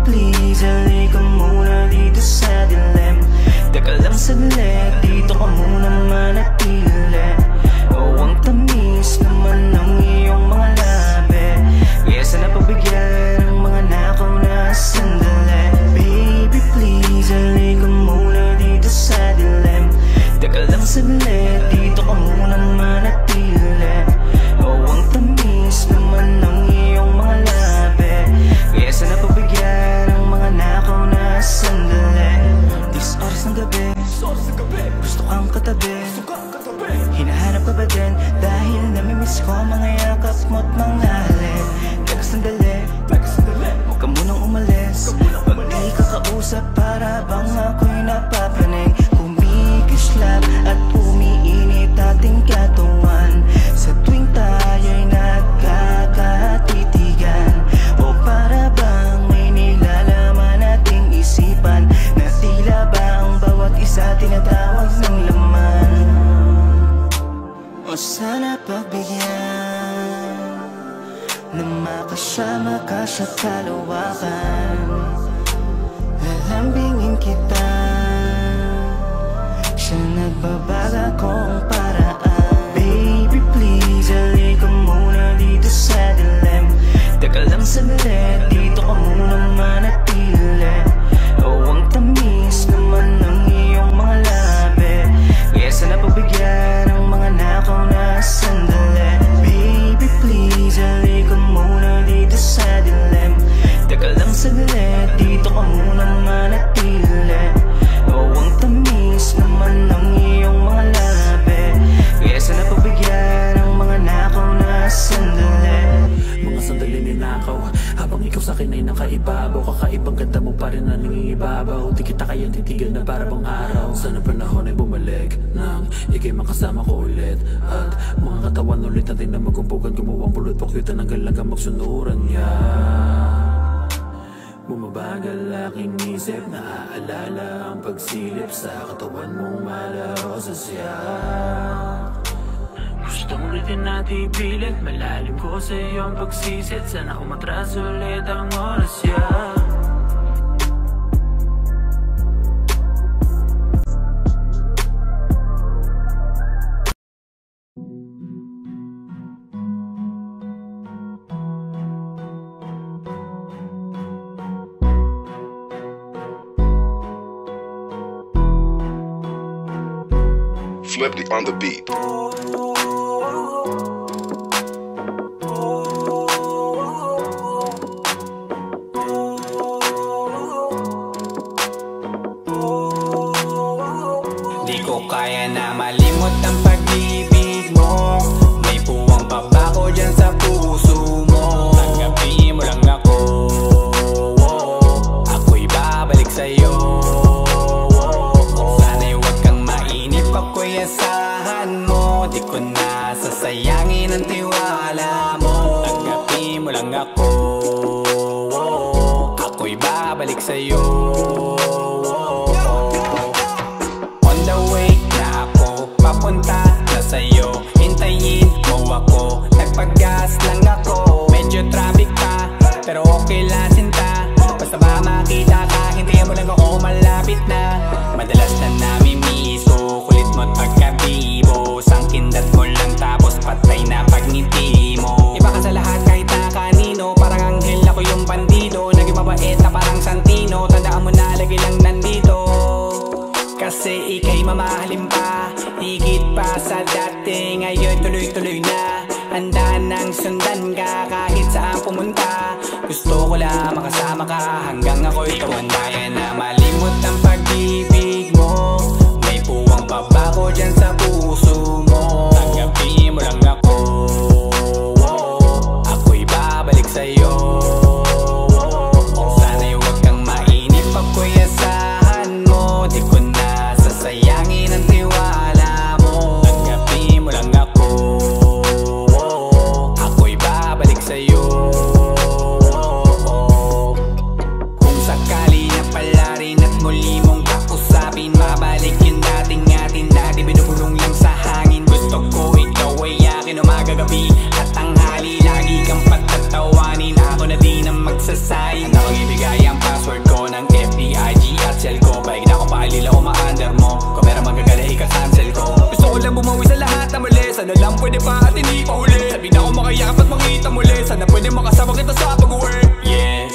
please, halika muna dito sa dilim. Teka lang saglit, dito ka muna manatili. O ang tamis naman ng iyong mga labi, kaya sana pagbigyan ang mga nakaw na sandali. Baby please, halika muna dito sa dilim. Teka lang saglit, dito ka muna manatili. O ang tamis naman ng iyong mga labi, kaya sana pagbigyan ang mga nakaw na sandali. This oras ng gabi, gusto kang katabi. Hinahanap ka ba din? Dahil namimiss ko mga yakap mo't mga halin. Teka sandali, huwag ka munang umalis. Pag di ka kausap para bang ako'y napapraning. Kumikislap at umiinit ating katawan sa tuwing tayo'y nagkakatitigan. O para bang may nilalaman nating isipan, na tila ba ang bawat isa tinatawag ng laman. O sana pagbigyan na makasama ka sa kalawakan. Lalambingin kita, siya nagbabaga kong paraan. Baby please, halika muna dito sa dilim. Teka lang saglit, dito ka muna manatili. O ang tamis naman ng iyong mga labi, kaya sana pagbigyan ang mga nakaw na sandali. Baby please, halika muna dito sa dilim. Teka lang saglit, dito ka muna manatili. O ang tamis naman ng iyong mga labi, kaya sana pagbigyan ang mga nakaw na sandali. Mga sandali ninakaw, habang ikaw sa'kin ay nakaibabaw. Kakaibang ganda mo pa rin na nangingibabaw. Di kita kayang titigan na para bang araw. Sana panahon ay bumalik nang ikay makasama ko ulit. At mga katawan ulit natin na magkumpukan, kumuwang pulot pakyut, tananggal lang ang magsunuran niya. Bumabagal aking isip, naaalala ang pagsilip sa katawan mong malarosas siya. Gustong ulitin natin pilit, malalim ko sa iyong pagsisit. Sana umatras ulit ang oras siya. Flipped on the beat. Di ko kaya na malimot ang pag-ibig mo. May puwang pa ba ko dyan sa puso mo? Tanggapin mo lang ako, ako'y babalik sa'yo. Sana'y huwag kang mainip, ako'y asahan mo. Di ko na sasayangin ang tiwala mo. Tanggapin mo lang ako, ako'y babalik sa'yo. Papunta na sa'yo, hintayin mo ako. Nagpagas lang ako, medyo traffic pa, pero okay lang sinta. Basta ba makita ka, hintayin mo lang ako, malapit na. Madalas na namimiso, kulit mo't pagkabibo. Sangkindat mo lang tapos patay na pagngiti mo. Iba ka sa lahat kahit na kanino, parang anghel ako yung bandido. Naging mabait na parang Santino, tandaan mo na lagi lang nandito. Kasi ika'y mamahalin pa, higit pa sa dati. Ngayon tuloy-tuloy na, handa nang sundan ka kahit saan pumunta. Gusto ko lang makasama ka hanggang ako'y tumanda. Na malimot ang pag-ibig mo. May puwang pa ba ko dyan sa puso mo? Tanggapin mo lang ako, ako'y babalik sa'yo. Sana'y huwag kang mainip, ako'y asahan mo. Di ko na sasayangin ang tiwala mo. Tanggapin mo lang ako, ako'y babalik sa'yo. Kung sakali na pala rin at muli mong kausapin, mabalik yung dating atin, dati binubulong lang sa hangin. Gusto ko ikaw ay akin umaga gabi at tanghali, lagi kang patatawanin. Ako na din ang magsasayang, na ibigay ang password ko ng FB, IG at cell ko. Baig na akong paalila o ma-under mo, kung meron magagala ika-cancel ko. Gusto ko lang bumawi sa lahat na mali, sana lang pwede pa at hindi pa huli. Sabi na ako makayakap at makita muli, sana pwede makasama kita sa pag-work. Yeah,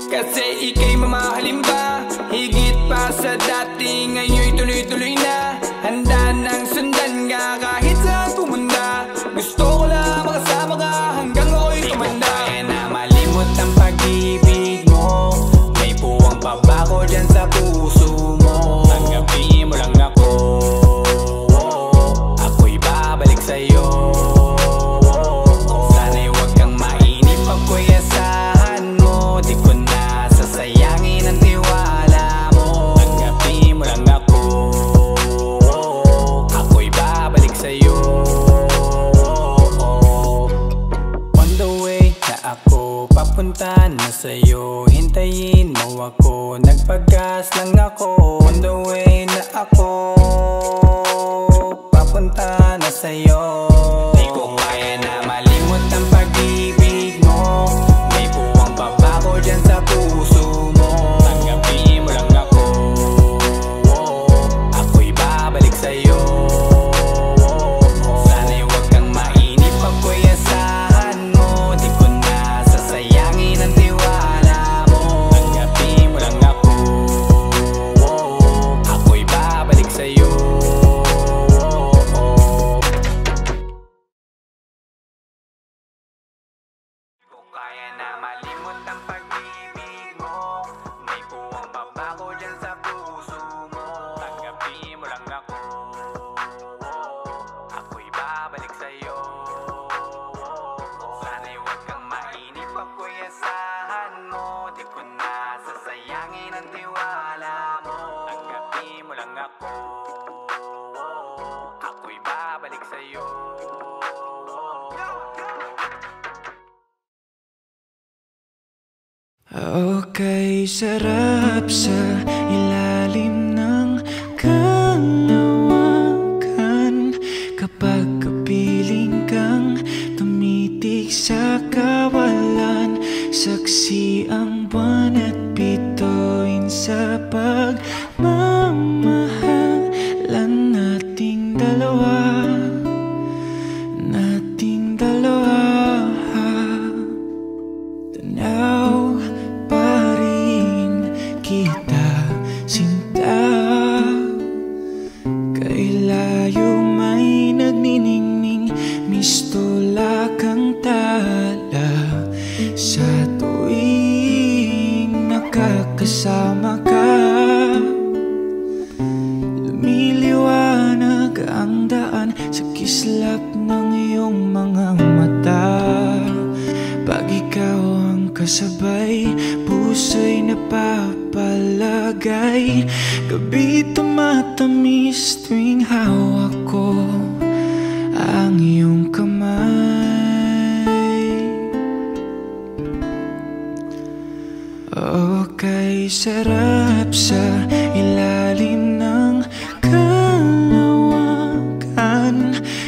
kasi ika'y mamahalin pa, higit pa sa dati. Ngayon'y tuloy-tuloy na, handa nang sundan ka kahit saan pumunta. Gusto ko lang makasama ka hanggang ako'y tumanda. Kaya na malimot ang pag-ibig mo. May puwang pa ba ko dyan sa puso mo? Tanggapin mo lang ako, ako'y babalik sa'yo. Sana'y huwag kang mainip, ako'y asahan mo. Di ko na sasayangin ang tiwala mo. Tanggapin mo lang ako, ako'y babalik sa'yo. On the way na ako, papunta na sa'yo, hintayin mo ako. Nagpagas lang ako. On the way na ako, papunta na sa'yo. Di ko kaya na malimot ang pag-ibig mo. May puwang pa ba ko dyan sa puso mo? Tanggapin mo lang ako, ako'y babalik sa'yo. Sana'y huwag kang mainip, ako'y asahan mo. Di ko na sasayangin ang tiwala mo. Tanggapin mo lang ako, ako'y babalik sa'yo. Kaya na malimot ang pag-ibig mo. May puwang pa ba ko dyan sa puso mo? Tanggapin mo lang ako, ako'y babalik sa'yo. Sana'y huwag kang mainip, ako'y asahan mo. Di ko na sasayangin ang tiwala mo. Tanggapin mo lang ako, ako'y kay sarap sa ilalim ng kalawakan. Kapag kapiling kang tumitig sa kawalan, saksi ang buwan at bituin sa pagmamahalan nating dalawa. Nating dalawa. Tanaw pa rin kita, sinta. Kay layo may nagniningning, mistola kang tala. Sa tuwing nakakasama ka, lumiliwanag ang daan sa kislap ng iyong mga mata. Pag ikaw ang kasabay, puso'y napapalagay. Gabi tumatamis tuwing hawak ko ang iyong kamay. Okay, sarap sa ilalim ng kalawakan.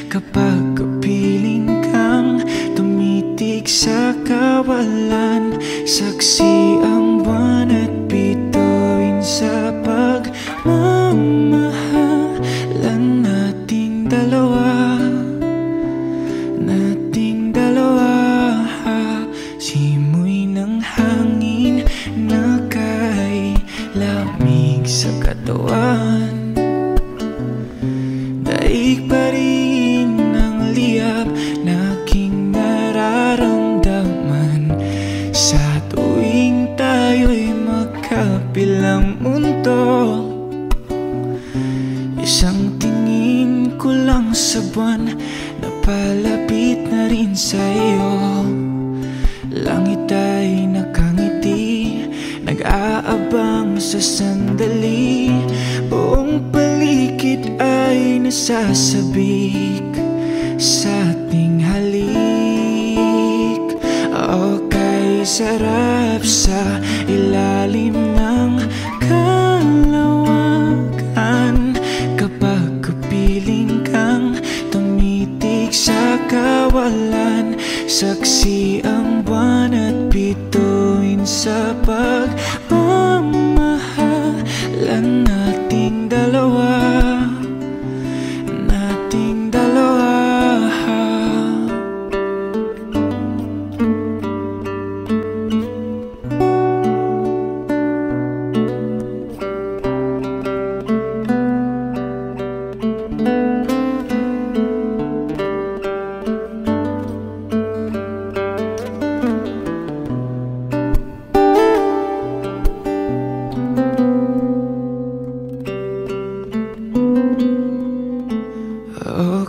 Kapag kapiling kang tumitig sa kawalan, saksi ang buwan at bituin sa pagmamahalan nating dalawa. Nating dalawa. Simoy ng hangin na kay lamig sa katawan, daig pa rin ang liyab na aking nararamdaman. Sa tuwing tayo'y magkabilang mundo, isang tingin ko lang sa buwan, napalapit na rin sa iyo. Langit ay nakangiti, nag-aabang sa sandali. Buong paligid ay nasasabik sa ating halik. Okay, sarap sa ilalim ng kalawakan. Kapag kapiling kang tumitig sa kawalan, saksi ang buwan at bituin sa pagmamahalan nating dalawa. Nating dalawa.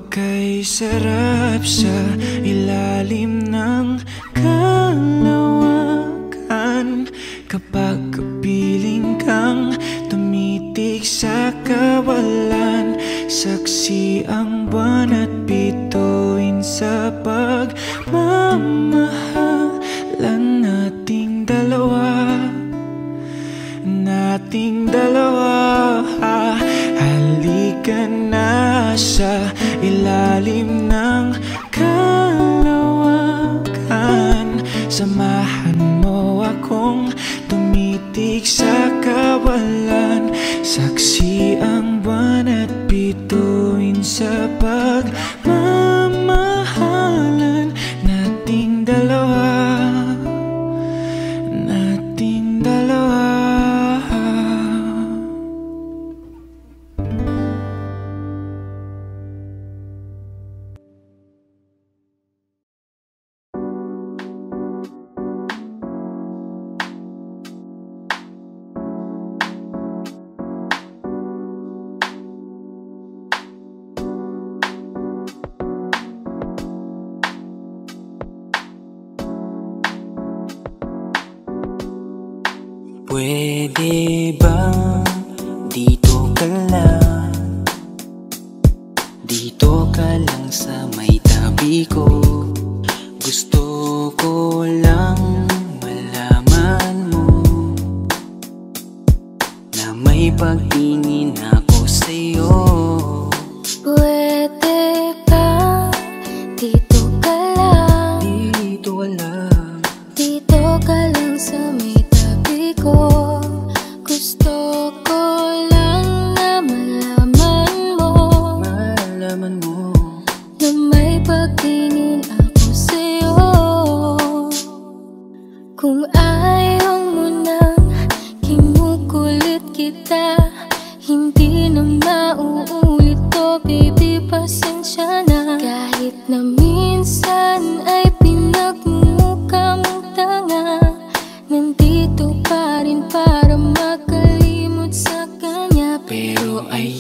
Okay, sarap sa ilalim ng kalawakan. Kapag kapiling kang tumitig sa kawalan, saksi ang buwan at bituin sa pagmamahalan nating dalawa. Nating dalawa. Halika na sa ilalim ng kalawakan. Samahan mo akong tumitig sa kawalan, saksi ang buwan at bituin sa pagmamahalan nating dalawa. Nating dalawa. Pwede bang dito ka lang? Dito ka lang sa may tabi ko. Gusto ko lang malaman mo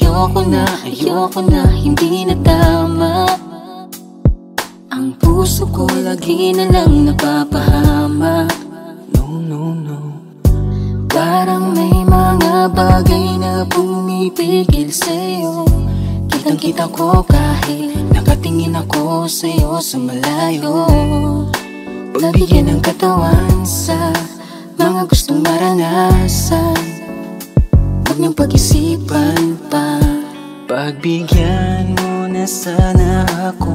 ayoko na, hindi na tama. Ang puso ko lagi na lang napapahama. No. Parang may mga bagay na pumipigil sa'yo. Kitang-kita ko kahit nakatingin ako sa'yo sa malayo. Pagbigyan ng katawan sa mga gustong maranasan, huwag niyong pag-isipan pa. Pagbigyan mo na sana ako.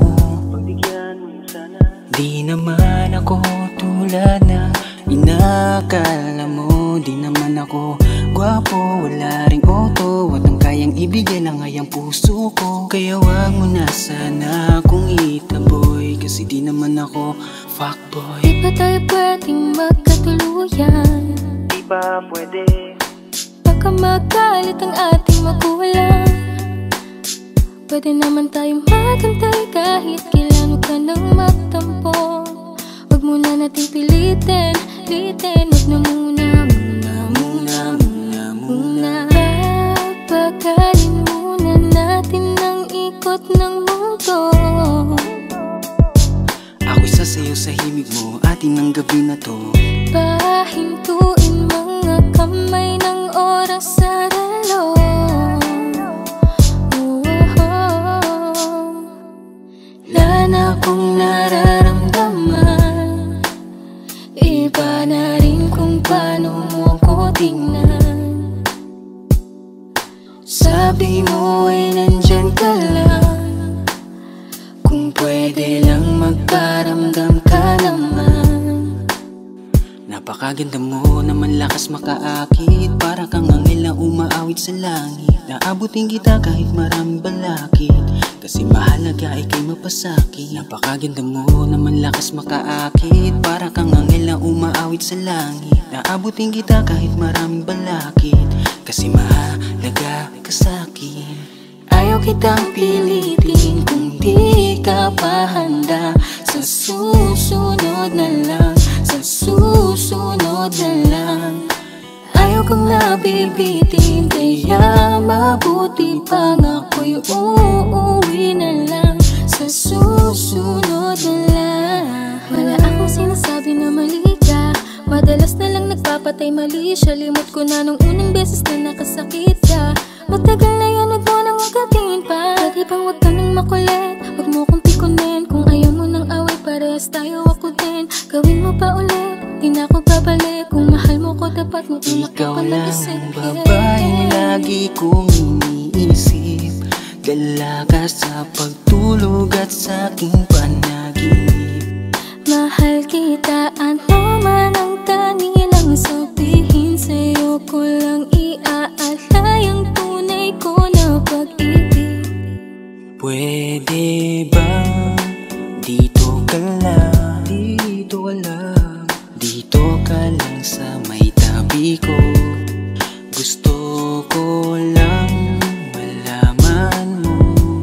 Di naman ako tulad na inakala mo. Di naman ako gwapo, wala ring auto, at ang kayang ibigay lang ay ang puso ko. Kaya wag mo na sana akong itaboy, kasi di naman ako fuckboy. Di ba tayo pwedeng magkatuluyan? Di ba pwede? Baka magalit ang ating magulang. Pwede naman tayong magantay kahit kailan ka nang magtampo. Huwag mo na natin pilitin, huwag na muna. Papagalin muna natin ang ikot ng mundo. Ako'y sasayaw sa himig mo, atin ang gabi na to. Pahintuin mga kamay ng oras sa relo. Wala na akong nararamdaman. Iba na rin kung paano mo ko tingnan. Sabi mo ay nandyan ka lang, kung pwede lang magparamdam ka naman. Napakaganda mo naman, lakas makaakit, para kang anghel na umaawit sa langit. Naabutin kita kahit maraming balakid, kasi mahalaga ay kay mapasakit. Napakaganda mo naman, lakas makaakit, para kang anghel na umaawit sa langit. Naabutin kita kahit maraming balakid, kasi mahalaga ka sa'kin. Ayaw kitang pilitin kung di ka pa handa. Sa susunod na lang, sa susunod na lang. Ayaw kong nabibitin, kaya mabuti pang ako'y uuwi na lang. Sa susunod na lang. Wala akong sinasabi na mali ka, madalas na lang nagpapatay mali siya. Limot ko na nung unang beses na nakasakit ka. Matagal na yan, huwag mo nang ugatin pa. Pwede bang huwag ka nang makulit, huwag mo kong pikunin. Kung ayaw mo nang away, parehas tayo ako din. Gawin mo pa ulit, di na ako babalik. Kung mahal mo ko, dapat mo ikaw lang ang babaeng lagi kong iniisip. Dalaga sa pagtulog at sa aking panaginip. Mahal kita, ano man ang kanilang sabihin. Sa'yo ko lang iaalay ang tunay ko na pag-ibig. Pwede ba dito ka lang, dito ka lang sa may tabi ko. Gusto ko lang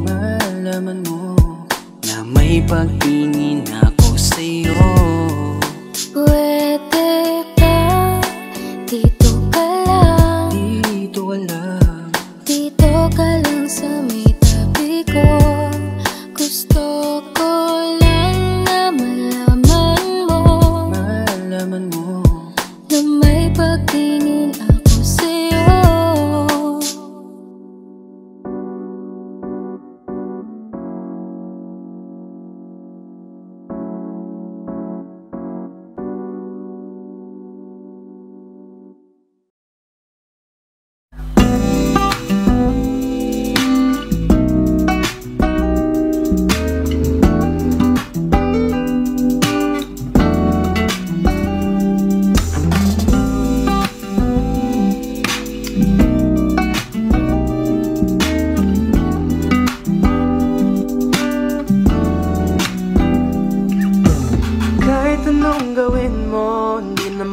malaman mo na may pagtingin ako sa'yo. Pwede ba dito ka lang, dito ka lang sa may tabi ko. Gusto ko lang na malaman mo na may pagtingin ako sa'yo.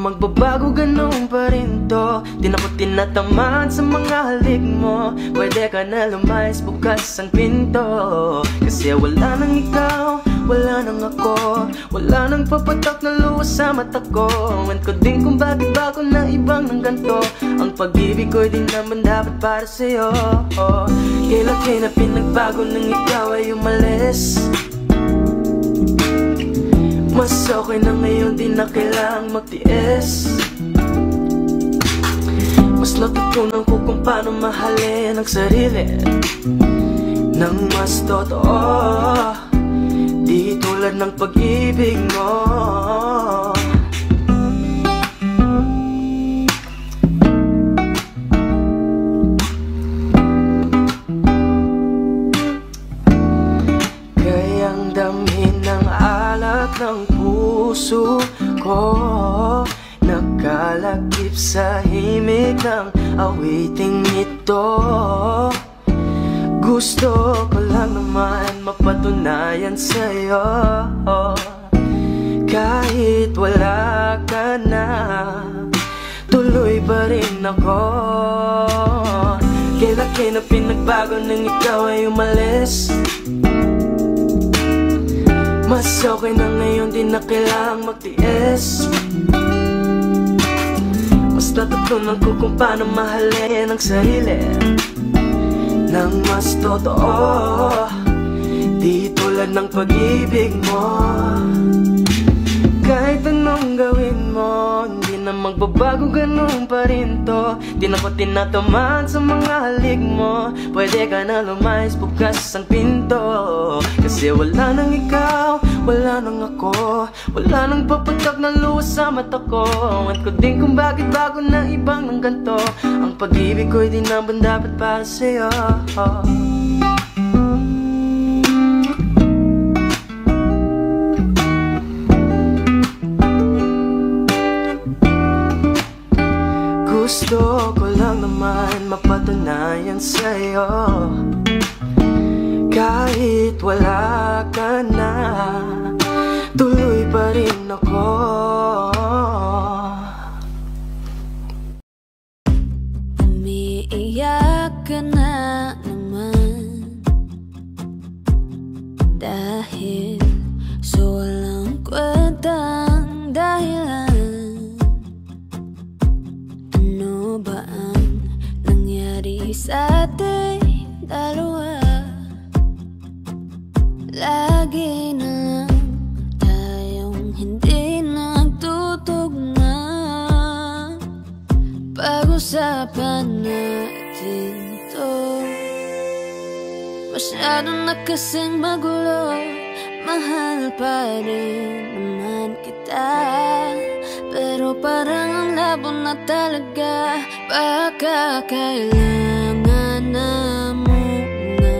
Magbabago ganun pa rin to. Di na ko tinatamad sa mga halik mo. Pwede ka na lumayas, bukas ang pinto. Kasi wala nang ikaw, wala nang ako. Wala nang papatak na luha sa mata ko. Ewan ko din kung bakit ba ako na ibang ng ganito. Ang pag-ibig ko'y di naman dapat para sa'yo. Kailan kayo na pinagbago nang ikaw ay umalis? Mas okay na ngayon, di na kailangang magtiis. Mas natutunan ko kung paano mahalin ang sarili nang mas totoo, di tulad ng pag-ibig mo. Kayang damhin ng alat ng puso ko, nakalakip sa himig ng awiting ito. Gusto ko lang naman mapatunayan sa'yo, kahit wala ka na, tuloy pa rin ako. Kailan kayo na pinagbago nang ikaw ay umalis? Mas okay na ngayon, di na kailangang magtiis. Mas natutunan ko kung paano mahalin ang sarili nang mas totoo, di tulad ng pag-ibig mo. Kahit anong gawin mo, hindi na magbabago, ganun pa rin to. Di na ko tinatamaan sa mga halik mo. Pwede ka na lumayas, bukas ang pinto. Kasi wala nang ikaw, wala nang ako. Wala nang papatak na luha sa mata ko. Ewan ko din kung bakit bago na ibang ng ganito. Ang pag-ibig ko'y di naman dapat para sa'yo. Gusto ko lang naman mapatunayan sa'yo, kahit wala ka na, tuloy pa rin ako. Umiiyak ka na naman dahil sa walang kwentang dahilan. Ano ba ang nangyari sa ating dalawa? Lagi na lang tayong hindi nagtutugma. Pag-usapan natin to, masyado na kasing magulo. Mahal pa rin naman kita, pero parang ang labo na talaga. Baka kailangan na muna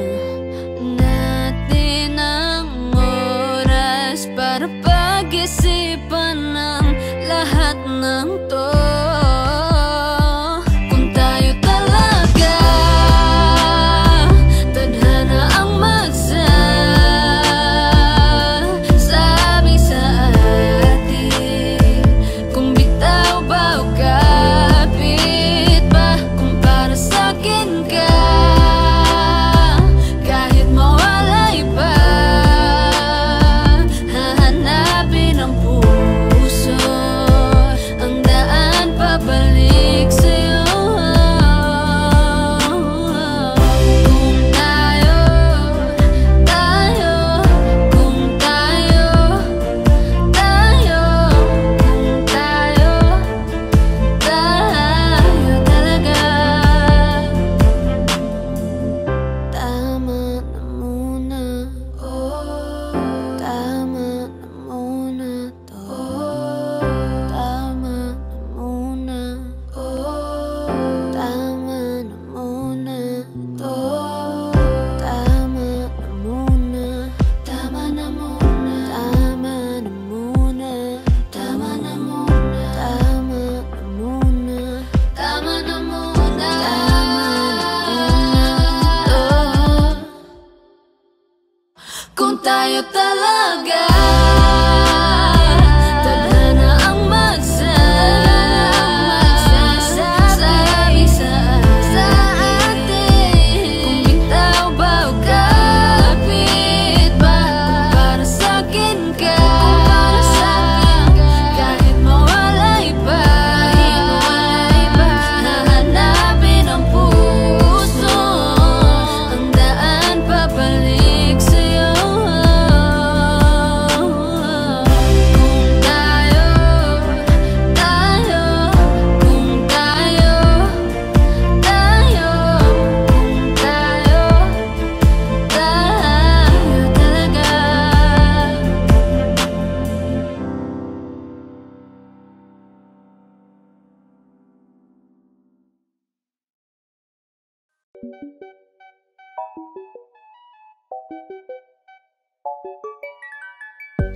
natin ang oras para pag-isipan ng lahat ng to. Kung tayo talaga tadhana ang magsasabi sa atin, kung bitaw ba o kapit ba, kung para sa'kin ka, kahit mawalay pa, hahanapin ang puso, ang daan pabalik sa'yo. Kung tayo, kung tayo, kung tayo talaga, tama na muna, tama na muna to, tama na muna, tama na muna to, tama na muna, tama na muna, tama na muna, tama na muna, tama na muna, tama na muna, kung tayo talaga tadhana ang magsasabi sa atin, kung bitaw ba o kapit ba, para sa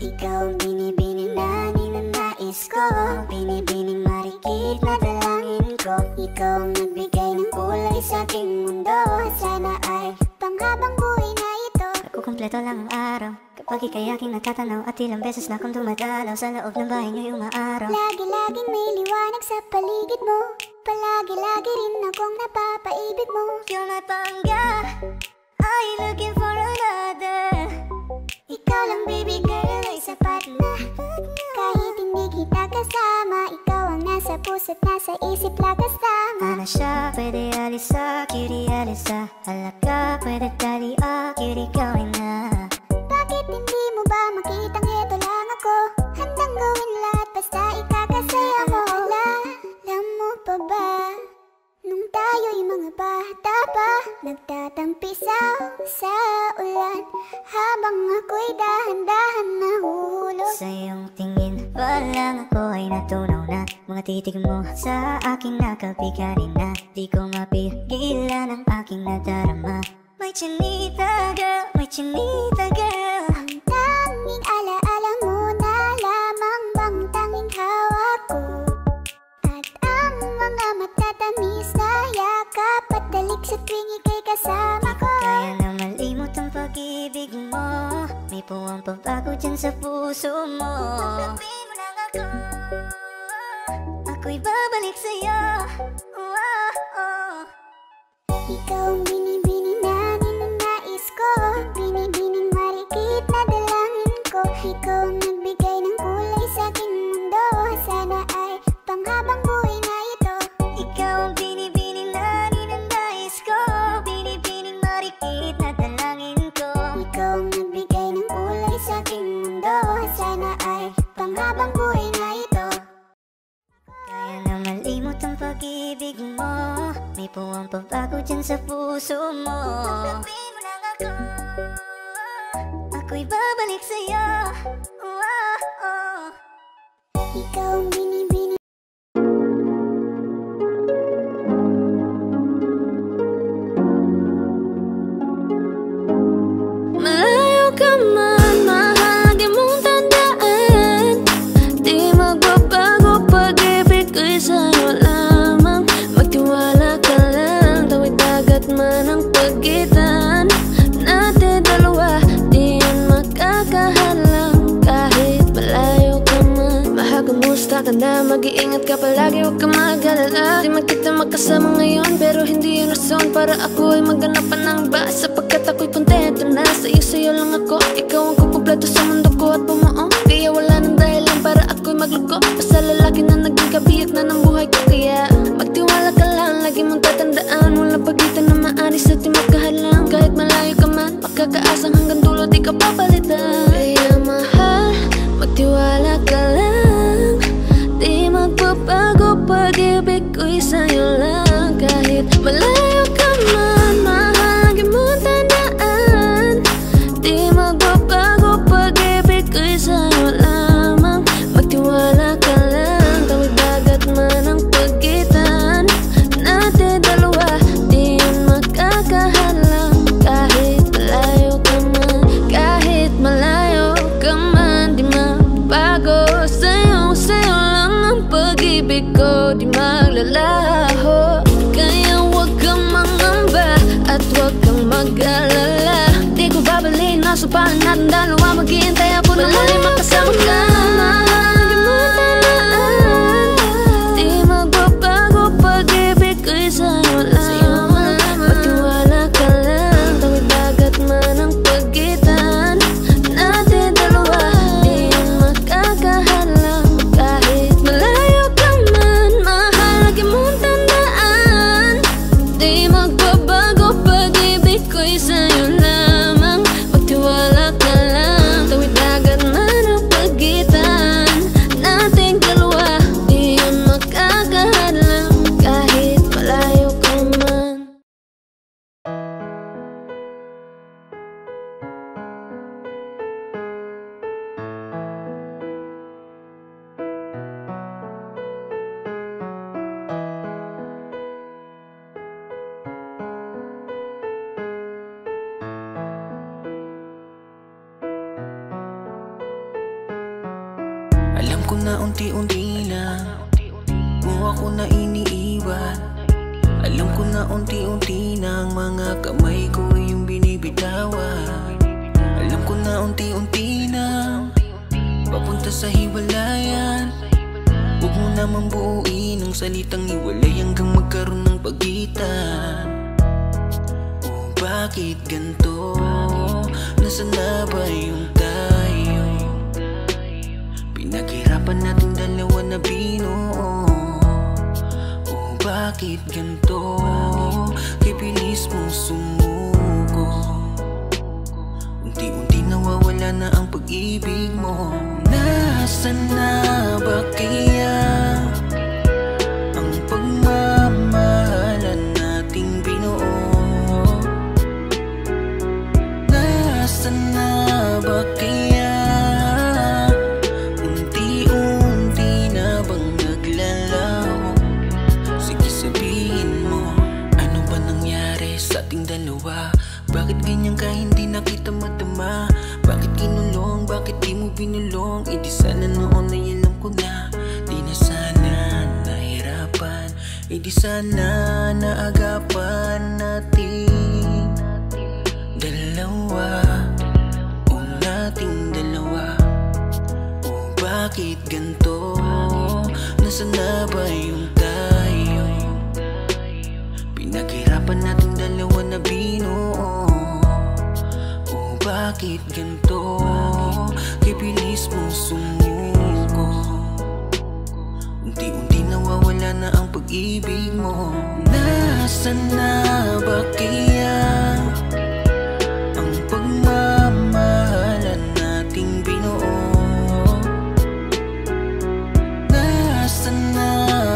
Ikaw ang binibining na ninanais ko, binibining marikit na dalangin ko. Ikaw ang nagbigay ng kulay sa aking mundo, sana ay panghabang buhay na ito. Kukumpleto lang ang araw kapag ika'y aking natatanaw, at ilang beses na akong dumadalaw sa loob ng bahay niyo'y umaaraw. Lagi-laging may liwanag sa paligid mo, palagi-lagi rin akong napapaibig mo. You're my pangga, are you looking for another? Ikaw lang baby girl ay sapat na, kahit hindi kita kasama. Ikaw ang nasa puso't nasa isip lakas tama. Ana siya, pwede alisa, cutie alisa. Halaka, pwede dali, cutie gawin na. Bakit hindi mo ba makitang heto lang ako? Handang gawin lahat basta ikakasaya mo. Alam mo pa ba, nung tayo'y mga bata pa, nagtatampisaw sa ulan, habang ako'y dahan-dahan nahuhulog. Sa iyong tingin pa lang ako ay natunaw na, mga titig mo sa aking nakabigarin na, di ko mapigilan ang aking nadarama. May chinita girl, may chinita girl. Ang tanging alaala mo na lamang bang tanging hawak ko, at ang mga matatamis na yakap at dalik sa tuwing ika'y kasama ko. Kaya na malimot ang pag-ibig mo, may puwang pagbago dyan sa puso mo. Tanggapin mo lang ako, ako'y babalik sa'yo. Ikaw ang binibining na ninanais ko, binibining marikit na dalangin ko. Ikaw ang nagbigay ng kulay sa aking mundo, sana ay panghabang buhay na ito. Ikaw ang binibining na ninanais ko, binibining marikit na dalangin ko. Ikaw ang nagbigay ng kulay sa aking mundo, sana ay panghabang buhay na ito. Kaya na malimot ang pag-ibig mo, may puwang pagbago dyan sa puso mo. Tanggapin mo lang ako, ako'y babalik sa'yo. Ikaw ang binibining. Malayo ka man, mahal, di mong tandaan, di magbabago pag-ibig ko'y sa'yo lamang. Magtiwala ka lang, tawid dagat man ang pagitan natin dalawa, di yan makakahalang kahit malayo ka man. Mahal, kumusta ka na? Mag-iingat ka palagi, huwag ka mag-alala. Di man kita magkasama ngayon, pero hindi yun rason para ako ay magganapan ng iba, sapagkat ako'y kontento na sa'yo lang ako. Ikaw ang kukumpleto sa mundo ko at bumuo, kaya wala nang dahilan para ako'y magluko. Basta lalaki na naging kabiyak na ng buhay ko, kaya magtiwala ka lang, lagi mong tatandaan, walang pagitan na maaris at di magkahalang. Kahit malayo ka man, makakaasang hanggang dulo di ka papalitan. Kaya mahal, magtiwala ka lang, di magbabago pag-ibig ko'y sa'yo lang. Kahit malayo ka man, mahal, lagi mong tandaan, di magbabago pag-ibig ko'y sa'yo lamang. Magtiwala ka lang, tawid dagat man ang pagitan natin dalawa, di yan makakahalang. Kahit malayo ka man, kahit malayo ka man, di magbago sa'yo lang ang pag-ibig ko, di maglalaho. Kaya huwag kang mangamba at huwag kang mag-alala, di ko babalik na supahan natin dalawa, maghihintay ako na muli makasama ka. Mahal, di mo tandaan, di magbabago pag-ibig ko'y sa'yo lamang. Magtiwala ka lang, tawid dagat man ang pagitan natin dalawa, di yan makakahalang. Kahit malayo ka man, mahal, lagi mong tandaan, di magbabago pag-ibig ko'y sa'yo lamang. Magtiwala ka lang, tawid dagat man ang pagitan ko na unti-unti lang mo ako na iniiwan. Alam ko na unti-unti na ang mga kamay ko yung binibitawan. Alam ko na unti-unti na papunta sa hiwalayan. Huwag mo naman buuin ang salitang hiwalay hanggang magkaroon ng pagitan. Oh, bakit ganito? Nasaan na ba yung tayo? Pinaghirapan natin dalawa na binuo. Oh, bakit ganito? Kay bilis mong sumuko. Unti-unti nawawala na ang pag-ibig mo. Nasaan na ba kaya ang pagmamahalan nating binuo? Nasaan na ba kaya unti-unti na bang naglalaho? Sige sabihin mo, ano ba nangyari sa ating dalawa? Bakit ganyan ka hindi na kita madama? Bakit kinulong, bakit di mo binulong? E di sana noon ay alam ko na. Di na sana nahirapan. E di sana naagapan natin dalawa. O nating dalawa. O bakit ganito? Nasaan na ba yung tayo? Pinaghirapan natin dalawa na binuo. Oh, bakit ganito? Kay bilis mong sumuko. Unti-unti nawawala na ang pag-ibig mo. Nasaan na ba kaya ang pagmamahalan nating binuo? Nasaan na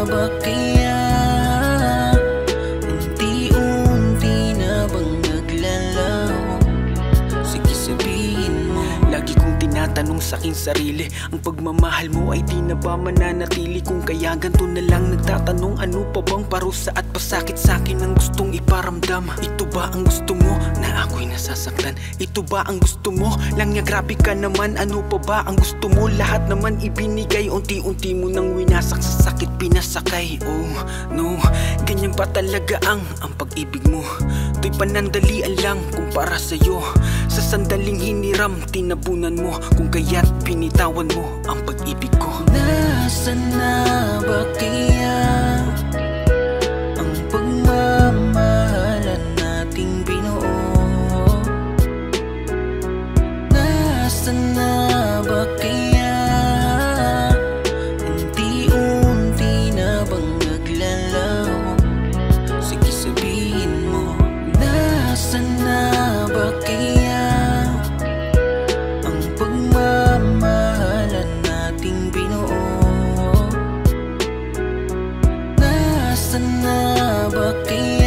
ba kaya unti-unti na bang naglalaho? Sige sabihin mo. Lagi kong tinatanong sa'king sarili, ang pagmamahal mo ay di na ba mananatili? Kung kaya ganito na lang nagtatanong, ano pa bang parusa at pasakit sa'kin ang gustong iparamdam? Ito ba ang gusto mo na ako'y nasasaktan? Ito ba ang gusto mo lang niya? Grabe ka naman, ano pa ba ang gusto mo? Lahat naman ibinigay, unti-unti mo nang winasak, sa sakit pinasakay. Oh no, ganyan pa talaga ang pag-ibig mo. To'y panandalian lang kumpara sa'yo. Sa sandaling hiniram, tinabunan mo. Kung kaya't pinitawan mo ang pag-ibig ko. Nasaan na ba kaya ang pagmamahalan nating binuo? Nasaan na ba kaya unti-unti na bang naglalaho? Sige sabihin mo. Nasaan na ba kaya ang pagmamahalan nating binuo? Nasaan na ba kaya